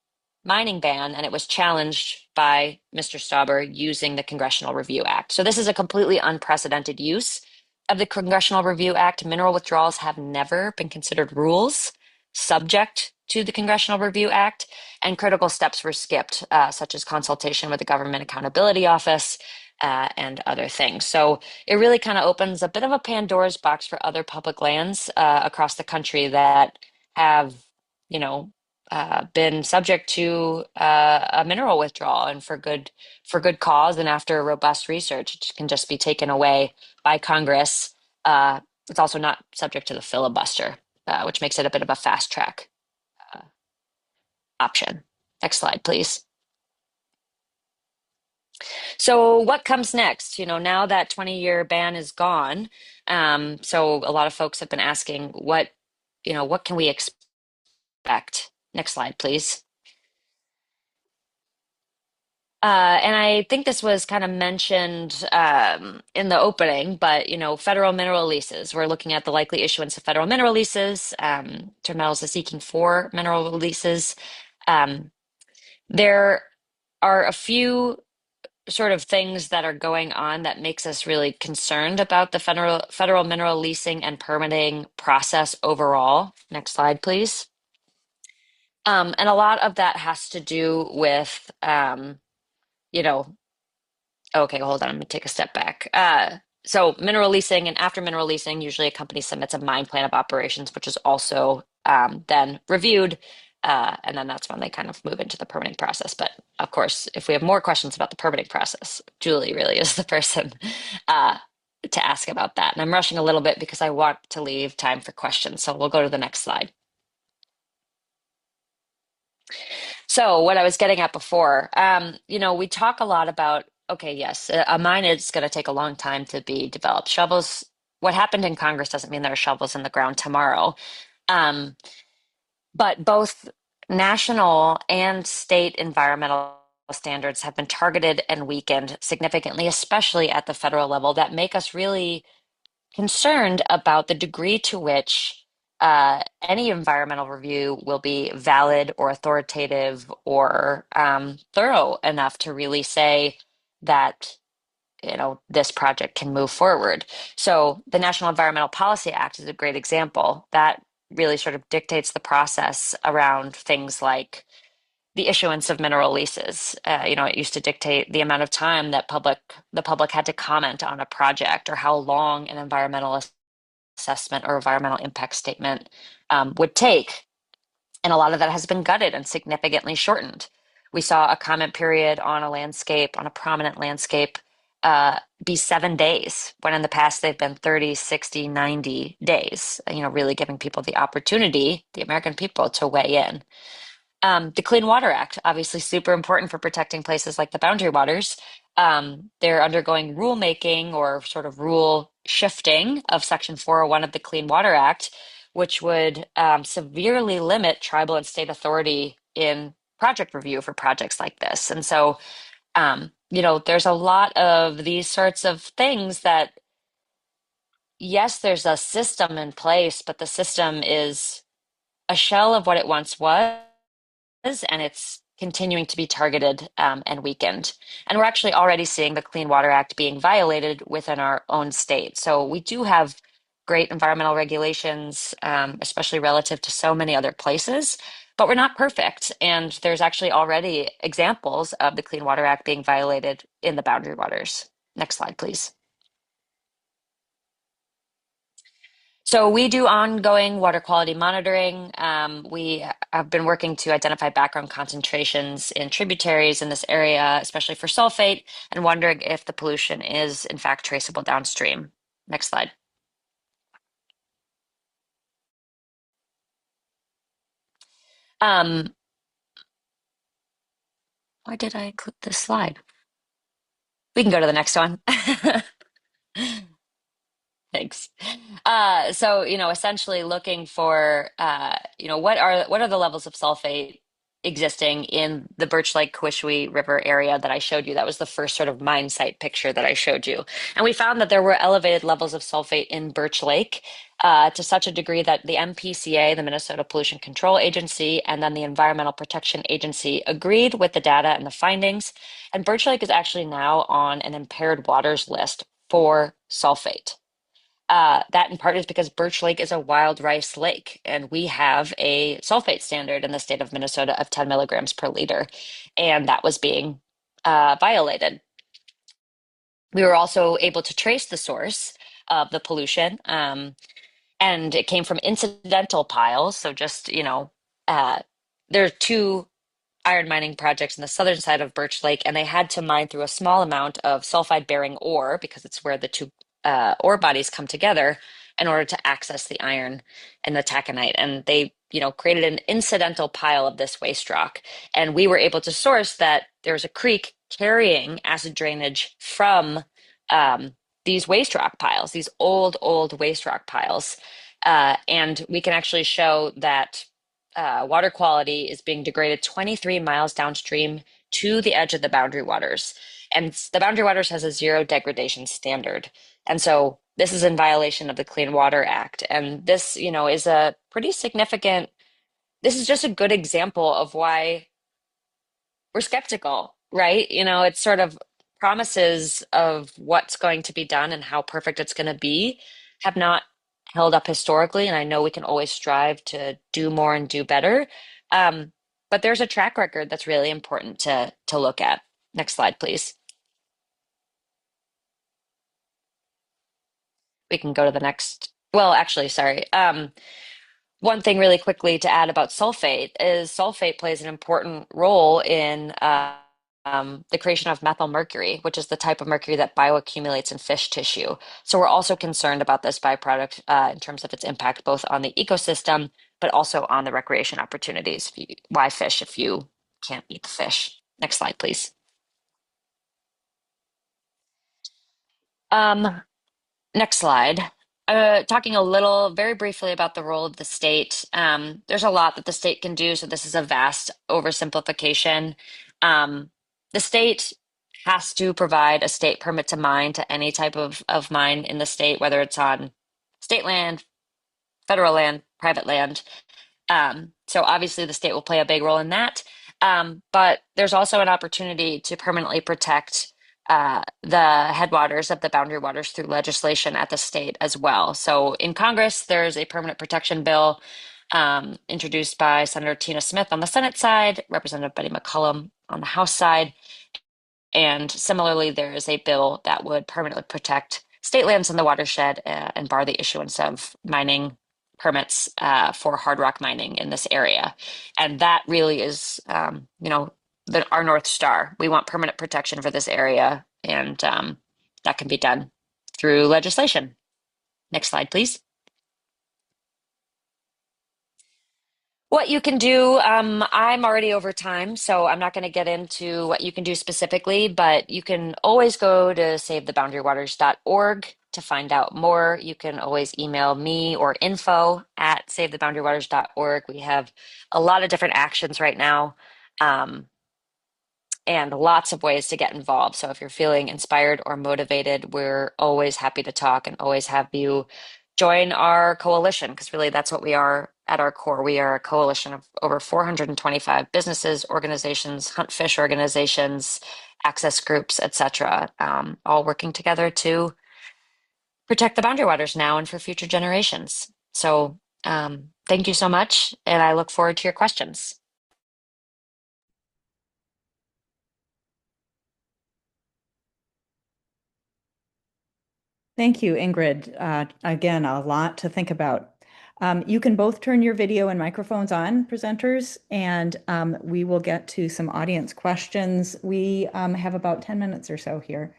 mining ban, and it was challenged by Mr. Stauber using the Congressional Review Act. So this is a completely unprecedented use of the Congressional Review Act. Mineral withdrawals have never been considered rules subject to the Congressional Review Act, and critical steps were skipped, such as consultation with the Government Accountability Office and other things. So it really kind of opens a bit of a Pandora's box for other public lands across the country that have, been subject to a mineral withdrawal, and for good cause, and after robust research, it can just be taken away by Congress It's also not subject to the filibuster, which makes it a bit of a fast track option. Next slide, please. So what comes next? Now that 20-year ban is gone, so a lot of folks have been asking what can we expect? Next slide, please. And I think this was kind of mentioned in the opening, but federal mineral leases. We're looking at the likely issuance of federal mineral leases. Metals is seeking 4 mineral leases. There are a few sort of things that are going on that makes us really concerned about the federal mineral leasing and permitting process overall. Next slide, please. And a lot of that has to do with, you know, okay, hold on, I'm gonna take a step back. So mineral leasing, and after mineral leasing, usually a company submits a mine plan of operations, which is also then reviewed. And then that's when they kind of move into the permitting process. But of course, if we have more questions about the permitting process, Julie really is the person uh, to ask about that. And I'm rushing a little bit because I want to leave time for questions. So we'll go to the next slide. So what I was getting at before, we talk a lot about, okay, yes, a mine is going to take a long time to be developed. Shovels, what happened in Congress doesn't mean there are shovels in the ground tomorrow. Um, but both national and state environmental standards have been targeted and weakened significantly, especially at the federal level, that make us really concerned about the degree to which any environmental review will be valid or authoritative or thorough enough to really say that this project can move forward. So the National Environmental Policy Act is a great example that really sort of dictates the process around things like the issuance of mineral leases. It used to dictate the amount of time that the public had to comment on a project, or how long an environmental assessment or environmental impact statement would take. And a lot of that has been gutted and significantly shortened. We saw a comment period on a prominent landscape, be 7 days, when in the past they've been 30, 60, 90 days, really giving people the opportunity, the American people, to weigh in. The Clean Water Act, obviously super important for protecting places like the Boundary Waters. They're undergoing rulemaking, or sort of rule shifting, of Section 401 of the Clean Water Act, which would severely limit tribal and state authority in project review for projects like this. And so, there's a lot of these sorts of things that, yes, there's a system in place, but the system is a shell of what it once was, and it's continuing to be targeted and weakened. And we're actually already seeing the Clean Water Act being violated within our own state. So we do have great environmental regulations, especially relative to so many other places, but we're not perfect. And there's actually already examples of the Clean Water Act being violated in the Boundary Waters. Next slide, please. So we do ongoing water quality monitoring. We have been working to identify background concentrations in tributaries in this area, especially for sulfate, and wondering if the pollution is in fact traceable downstream. Next slide. Why did I click this slide? We can go to the next one. Thanks. So, essentially looking for, what are the levels of sulfate existing in the Birch Lake Quishwe River area that I showed you? That was the first sort of mine site picture that I showed you. And we found that there were elevated levels of sulfate in Birch Lake to such a degree that the MPCA, the Minnesota Pollution Control Agency, and then the Environmental Protection Agency agreed with the data and the findings. And Birch Lake is actually now on an impaired waters list for sulfate. That in part is because Birch Lake is a wild rice lake, and we have a sulfate standard in the state of Minnesota of 10 milligrams per liter, and that was being violated. We were also able to trace the source of the pollution, and it came from incidental piles. So just, there are 2 iron mining projects in the southern side of Birch Lake, and they had to mine through a small amount of sulfide bearing ore, because it's where the 2 ore bodies come together, in order to access the iron and the taconite. And they, created an incidental pile of this waste rock. And we were able to source that there was a creek carrying acid drainage from these waste rock piles, these old waste rock piles. And we can actually show that water quality is being degraded 23 miles downstream to the edge of the boundary waters. And the boundary waters has a zero degradation standard. And so this is in violation of the Clean Water Act. And this, is a pretty significant, this is just a good example of why we're skeptical, right? It's sort of promises of what's going to be done and how perfect it's going to be have not held up historically. And I know we can always strive to do more and do better. Um, but there's a track record that's really important to look at. Next slide, please. We can go to the next. Well, actually, sorry. One thing really quickly to add about sulfate is sulfate plays an important role in the creation of methylmercury, which is the type of mercury that bioaccumulates in fish tissue. So we're also concerned about this byproduct in terms of its impact both on the ecosystem, but also on the recreation opportunities. Why fish if you can't eat the fish? Next slide, please. Um, Next slide. Talking a little, very briefly about the role of the state. There's a lot that the state can do, so this is a vast oversimplification. The state has to provide a state permit to mine to any type of mine in the state, whether it's on state land, federal land, private land. So obviously the state will play a big role in that. But there's also an opportunity to permanently protect the headwaters of the boundary waters through legislation at the state as well. So in Congress, there's a permanent protection bill introduced by Senator Tina Smith on the Senate side, Representative Betty McCollum on the House side. And similarly, there is a bill that would permanently protect state lands in the watershed and bar the issuance of mining permits for hard rock mining in this area. And that really is, our North Star. We want permanent protection for this area, and that can be done through legislation. Next slide, please. What you can do, I'm already over time, so I'm not going to get into what you can do specifically, but you can always go to savetheboundarywaters.org to find out more. You can always email me or info@savetheboundarywaters.org. We have a lot of different actions right now. And lots of ways to get involved. So if you're feeling inspired or motivated, we're always happy to talk and always have you join our coalition, because really that's what we are at our core. We are a coalition of over 425 businesses, organizations, hunt fish organizations, access groups, etc., all working together to protect the boundary waters now and for future generations. So thank you so much, and I look forward to your questions. Thank you, Ingrid. Again, a lot to think about. You can both turn your video and microphones on, presenters, and we will get to some audience questions. We have about 10 minutes or so here.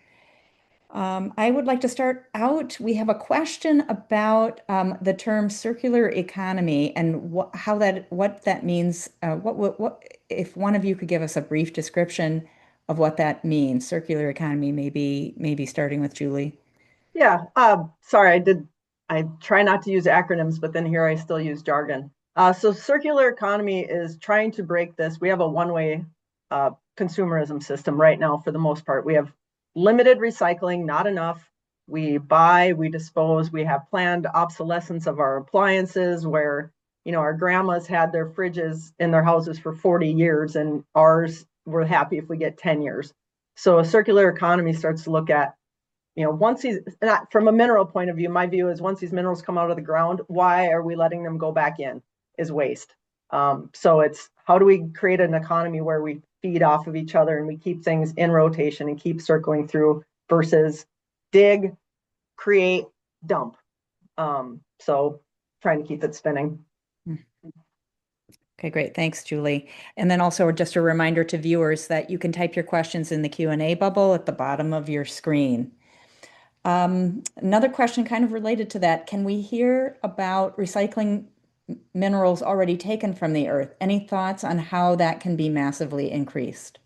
I would like to start out. We have a question about the term circular economy and what that means. What if one of you could give us a brief description of what that means? Circular economy, maybe starting with Julie. Yeah, sorry, I try not to use acronyms, but then here I still use jargon. So circular economy is trying to break this. We have a one-way consumerism system right now for the most part. We have limited recycling, not enough. We buy, we dispose, we have planned obsolescence of our appliances where, our grandmas had their fridges in their houses for 40 years and ours, we're happy if we get 10 years. So a circular economy starts to look at, once not from a mineral point of view, my view is once these minerals come out of the ground, why are we letting them go back in is waste. So it's how do we create an economy where we feed off of each other and we keep things in rotation and keep circling through versus dig, create, dump. So trying to keep it spinning. Okay, great. Thanks, Julie. And then also just a reminder to viewers that you can type your questions in the Q&A bubble at the bottom of your screen. Another question kind of related to that. Can we hear about recycling minerals already taken from the earth? Any thoughts on how that can be massively increased?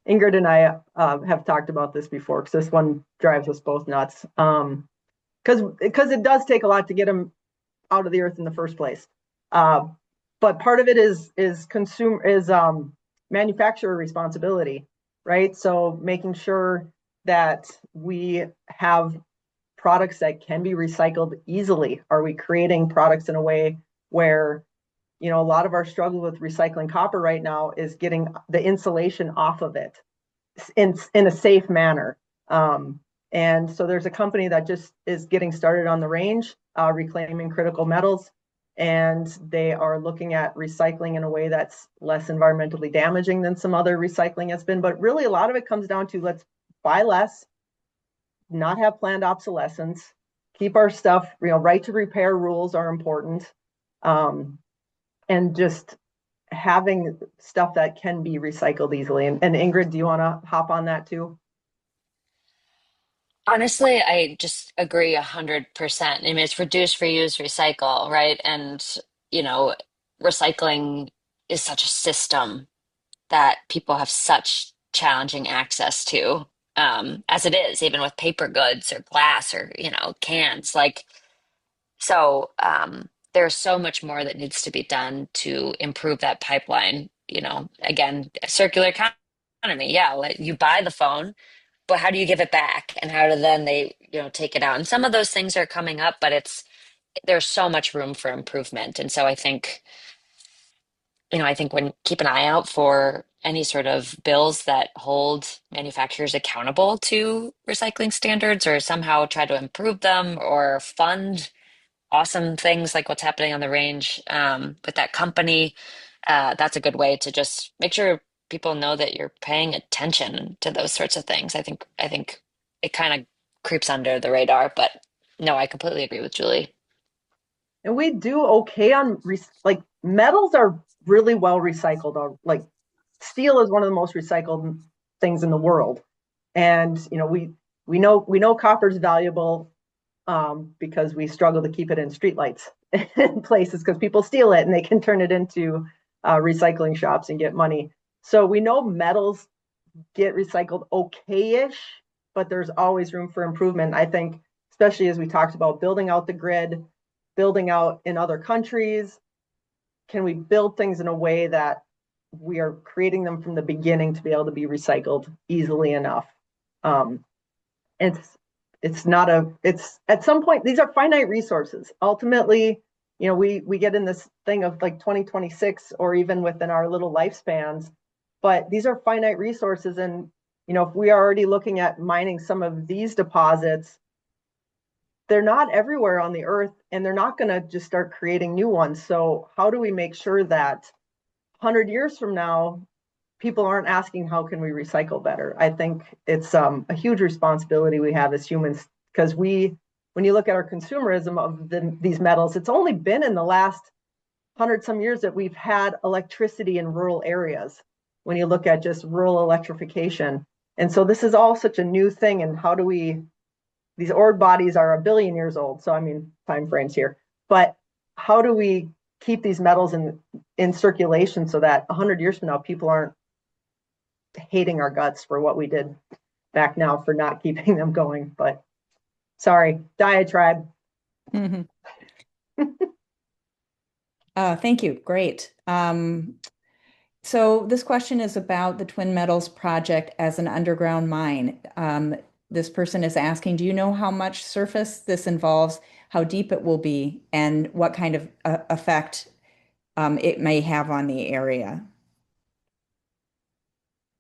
Ingrid and I have talked about this before because this one drives us both nuts. Because it does take a lot to get them out of the earth in the first place. But part of it is manufacturer responsibility, right? So making sure that we have products that can be recycled easily. Are we creating products in a way where, a lot of our struggle with recycling copper right now is getting the insulation off of it in a safe manner. And so there's a company that just is getting started on the range, reclaiming critical metals, and they are looking at recycling in a way that's less environmentally damaging than some other recycling has been. But really, a lot of it comes down to let's buy less, not have planned obsolescence, keep our stuff, right to repair rules are important, and just having stuff that can be recycled easily. And Ingrid, do you want to hop on that too? Honestly, I just agree 100%. I mean, it's reduce, reuse, recycle, right? And, you know, recycling is such a system that people have such challenging access to, as it is, even with paper goods or glass or, cans. There's so much more that needs to be done to improve that pipeline. Again, a circular economy. Yeah, you buy the phone, but how do you give it back? And how do then they, take it out? And some of those things are coming up, but there's so much room for improvement. And so I think when keep an eye out for any sort of bills that hold manufacturers accountable to recycling standards or somehow try to improve them or fund awesome things like what's happening on the range with that company. That's a good way to just make sure people know that you're paying attention to those sorts of things. I think it kind of creeps under the radar, but no, I completely agree with Julie. And we do okay on like metals are really well recycled. Like steel is one of the most recycled things in the world, and we know copper is valuable because we struggle to keep it in streetlights in places because people steal it and they can turn it into recycling shops and get money. So we know metals get recycled okay-ish, but there's always room for improvement. I think, especially as we talked about building out the grid, building out in other countries, can we build things in a way that we are creating them from the beginning to be able to be recycled easily enough? It's not it's at some point, these are finite resources. Ultimately, we get in this thing of like 2026 or even within our little lifespans, but these are finite resources. And, if we are already looking at mining some of these deposits, they're not everywhere on the earth and they're not going to just start creating new ones. So how do we make sure that 100 years from now, people aren't asking how can we recycle better? I think it's a huge responsibility we have as humans because when you look at our consumerism of these metals, it's only been in the last 100 some years that we've had electricity in rural areas. When you look at just rural electrification. And so this is all such a new thing. And how do these ore bodies are 1 billion years old. So, I mean, time frames here, but how do we keep these metals in circulation so that 100 years from now, people aren't hating our guts for what we did back now for not keeping them going? But sorry, diatribe. Mhm. Thank you. Great. So this question is about the Twin Metals project as an underground mine. This person is asking, do you know how much surface this involves, how deep it will be, and what kind of effect it may have on the area?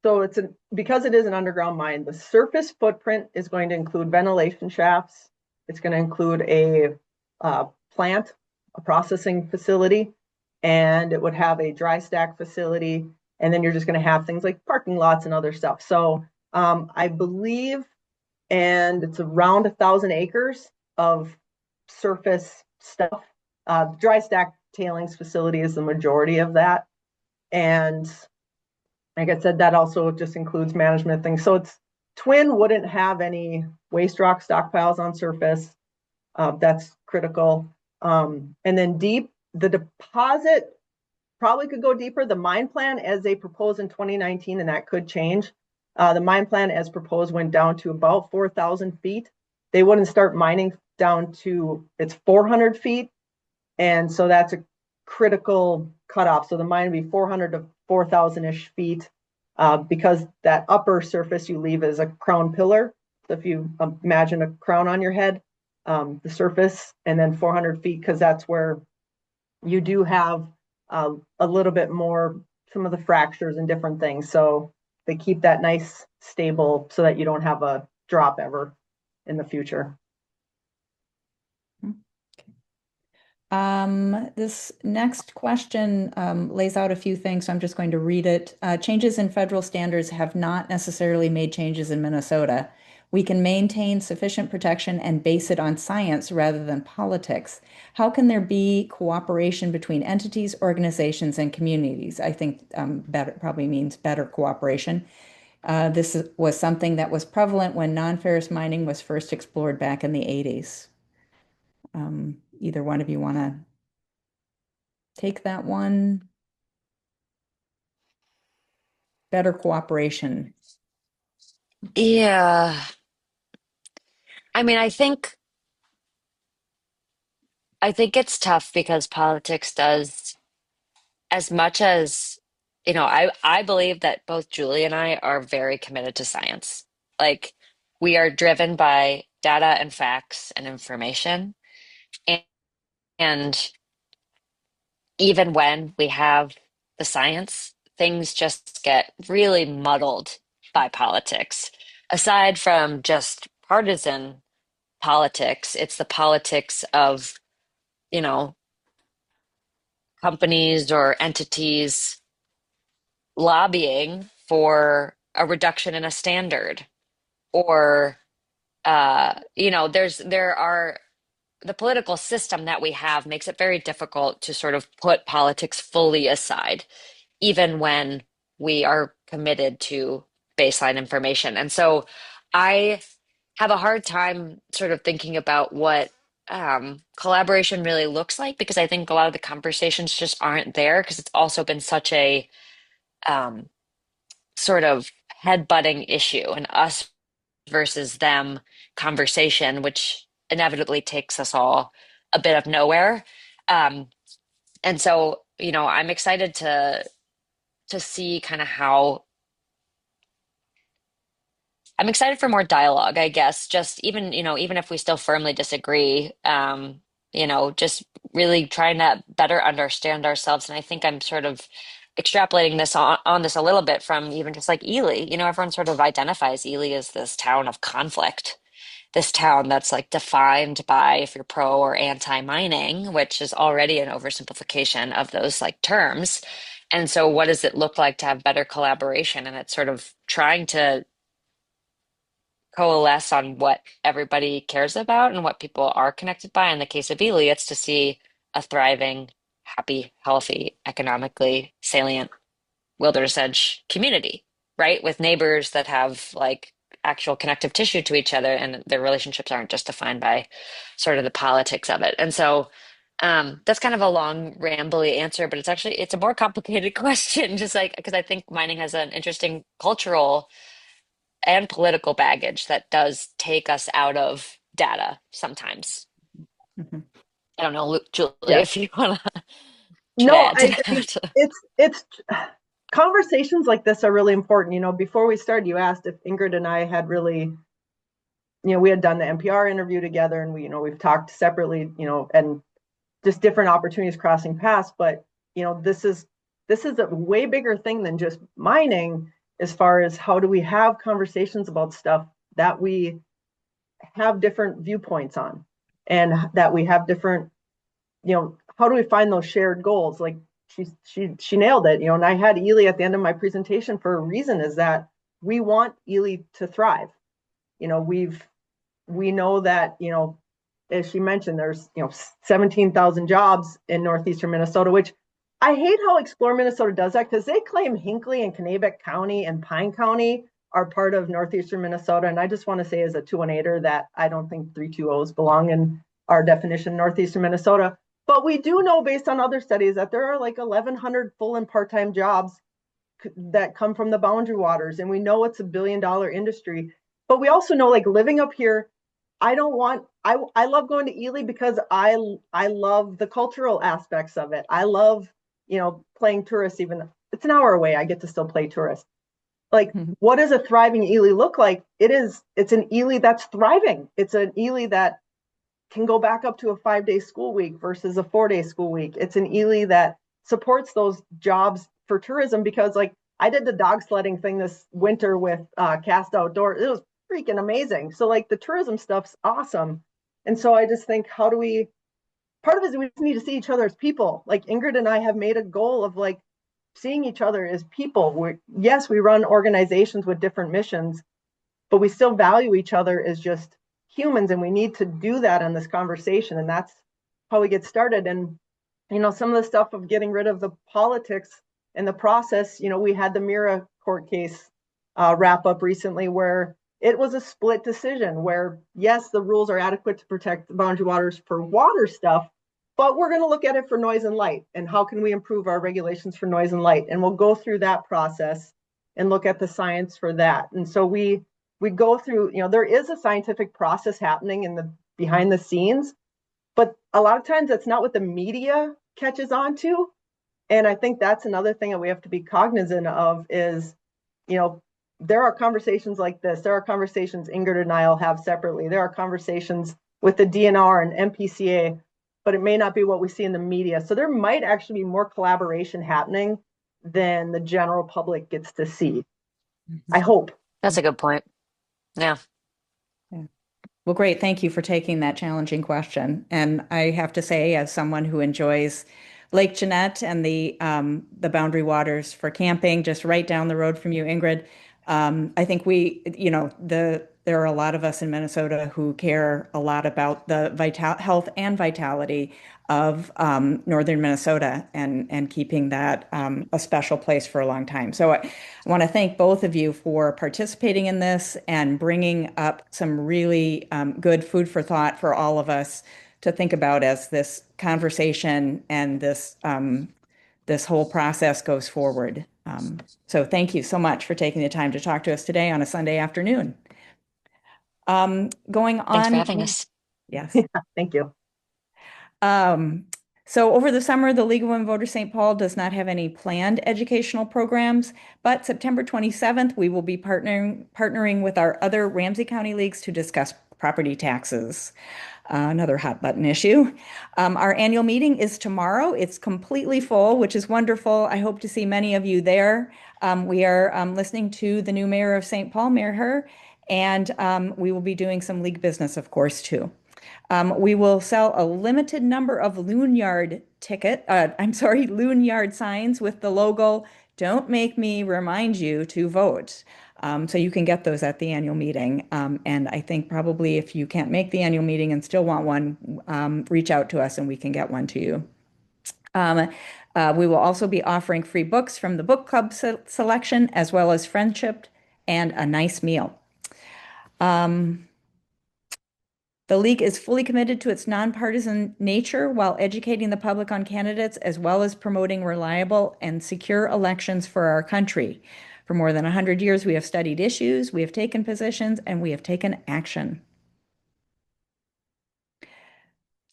So because it is an underground mine, the surface footprint is going to include ventilation shafts. It's going to include a plant, a processing facility, and it would have a dry stack facility. And then you're just going to have things like parking lots and other stuff. So I believe, and it's around 1,000 acres of surface stuff. Dry stack tailings facility is the majority of that. And like I said, that also just includes management things. So it's Twin wouldn't have any waste rock stockpiles on surface. That's critical. And then deep, the deposit probably could go deeper. The mine plan as they proposed in 2019, and that could change. The mine plan as proposed went down to about 4,000 feet. They wouldn't start mining down to, it's 400 feet. And so that's a critical cutoff. So the mine would be 400 to 4,000-ish feet because that upper surface you leave is a crown pillar. So if you imagine a crown on your head, the surface, and then 400 feet, because that's where you do have a little bit more, some of the fractures and different things. So they keep that nice, stable so that you don't have a drop ever in the future. This next question lays out a few things, so I'm just going to read it. Changes in federal standards have not necessarily made changes in Minnesota. We can maintain sufficient protection and base it on science rather than politics. How can there be cooperation between entities, organizations, and communities? I think better probably means better cooperation. This was something that was prevalent when non-ferrous mining was first explored back in the 80s. Either one of you want to take that one? Better cooperation. Yeah. I mean, I think it's tough because politics does, as much as, I believe that both Julie and I are very committed to science. Like, we are driven by data and facts and information. And, and even when we have the science, things just get really muddled by politics. Aside from just partisan politics, it's the politics of, you know, companies or entities lobbying for a reduction in a standard or there are the political system that we have makes it very difficult to sort of put politics fully aside even when we are committed to baseline information. And so I have a hard time sort of thinking about what collaboration really looks like because I think a lot of the conversations just aren't there because it's also been such a um, sort of head-butting issue, an us versus them conversation, which inevitably takes us all a bit of nowhere. Um, and so, I'm excited to see kind of how I'm excited for more dialogue, I guess. Just even, even if we still firmly disagree, just really trying to better understand ourselves. And I think I'm sort of extrapolating this on this a little bit from even just like Ely. Everyone sort of identifies Ely as this town of conflict, this town that's like defined by if you're pro or anti-mining, which is already an oversimplification of those like terms. And so what does it look like to have better collaboration? And it's sort of trying to coalesce on what everybody cares about and what people are connected by. In the case of Ely, it's to see a thriving, happy, healthy, economically salient wilderness edge community, right? With neighbors that have like actual connective tissue to each other and their relationships aren't just defined by sort of the politics of it. And so that's kind of a long, rambly answer, but it's a more complicated question, just like because I think mining has an interesting cultural and political baggage that does take us out of data sometimes. Mhm. I don't know, Julie, Yeah. if you want to No, add to I mean, that. it's conversations like this are really important. Before we started, you asked if Ingrid and I had really, we had done the NPR interview together and we've talked separately, and just different opportunities crossing paths. But, this is a way bigger thing than just mining as far as how do we have conversations about stuff that we have different viewpoints on and that we have different, how do we find those shared goals? Like she nailed it, and I had Ely at the end of my presentation for a reason is that we want Ely to thrive. We know that, as she mentioned, there's, 17,000 jobs in northeastern Minnesota, which I hate how Explore Minnesota does that because they claim Hinckley and Kanabec County and Pine County are part of northeastern Minnesota. And I just want to say, as a 218er, that I don't think 320s belong in our definition, northeastern Minnesota. But we do know, based on other studies, that there are like 1,100 full and part-time jobs that come from the boundary waters. And we know it's $1 billion industry. But we also know, like, living up here, I love going to Ely because I love the cultural aspects of it. I love, playing tourist. Even it's an hour away, I get to still play tourist. Like, what does a thriving Ely look like? It's an Ely that's thriving. It's an Ely that can go back up to a 5-day school week versus a 4-day school week. It's an Ely that supports those jobs for tourism, because, like, I did the dog sledding thing this winter with Cast Outdoor. It was freaking amazing. So, like, the tourism stuff's awesome. And so I just think, part of it is we just need to see each other as people. Like, Ingrid and I have made a goal of, like, seeing each other as people. Yes, we run organizations with different missions, but we still value each other as just humans, and we need to do that in this conversation. And that's how we get started. And, some of the stuff of getting rid of the politics and the process, we had the Mira court case wrap up recently, where it was a split decision where, yes, the rules are adequate to protect the boundary waters for water stuff, but we're going to look at it for noise and light, and how can we improve our regulations for noise and light? And we'll go through that process and look at the science for that. And so we go through, there is a scientific process happening in the behind the scenes, but a lot of times that's not what the media catches on to. And I think that's another thing that we have to be cognizant of is, there are conversations like this. There are conversations Ingrid and I will have separately. There are conversations with the DNR and MPCA, but it may not be what we see in the media. So there might actually be more collaboration happening than the general public gets to see. I hope. That's a good point. Yeah. Well, great. Thank you for taking that challenging question. And I have to say, as someone who enjoys Lake Jeanette and the Boundary Waters for camping, just right down the road from you, Ingrid, I think there are a lot of us in Minnesota who care a lot about the health and vitality of northern Minnesota and keeping that a special place for a long time. So I want to thank both of you for participating in this and bringing up some really good food for thought for all of us to think about as this conversation and this whole process goes forward. So thank you so much for taking the time to talk to us today on a Sunday afternoon. Going on. Thanks for having us. Yes. Yeah, thank you. So over the summer, the League of Women Voters St. Paul does not have any planned educational programs, but September 27th, we will be partnering with our other Ramsey County leagues to discuss property taxes. Another hot button issue. Our annual meeting is tomorrow. It's completely full, which is wonderful. I hope to see many of you there. We are listening to the new mayor of St. Paul, Mayor Herr, and we will be doing some league business, of course, too. We will sell a limited number of Loon Yard signs with the logo, "Don't make me remind you to vote." So you can get those at the annual meeting. And I think probably if you can't make the annual meeting and still want one, reach out to us and we can get one to you. We will also be offering free books from the book club selection, as well as friendship and a nice meal. The league is fully committed to its nonpartisan nature while educating the public on candidates, as well as promoting reliable and secure elections for our country. For more than 100 years, we have studied issues, we have taken positions, and we have taken action.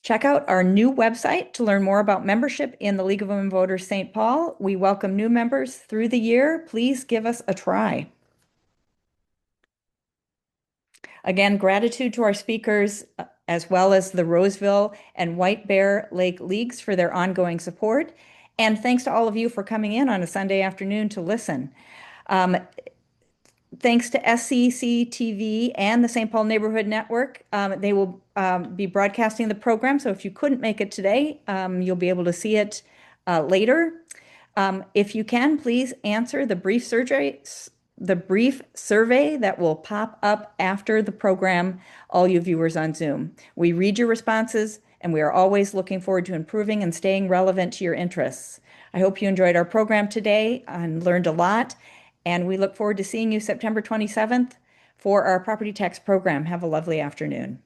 Check out our new website to learn more about membership in the League of Women Voters St. Paul. We welcome new members through the year. Please give us a try. Again, gratitude to our speakers, as well as the Roseville and White Bear Lake Leagues for their ongoing support. And thanks to all of you for coming in on a Sunday afternoon to listen. Thanks to SCC TV and the St. Paul Neighborhood Network. They will be broadcasting the program, so if you couldn't make it today, you'll be able to see it later. If you can, please answer the brief survey that will pop up after the program, all you viewers on Zoom. We read your responses, and we are always looking forward to improving and staying relevant to your interests. I hope you enjoyed our program today and learned a lot. And we look forward to seeing you September 27th for our property tax program. Have a lovely afternoon.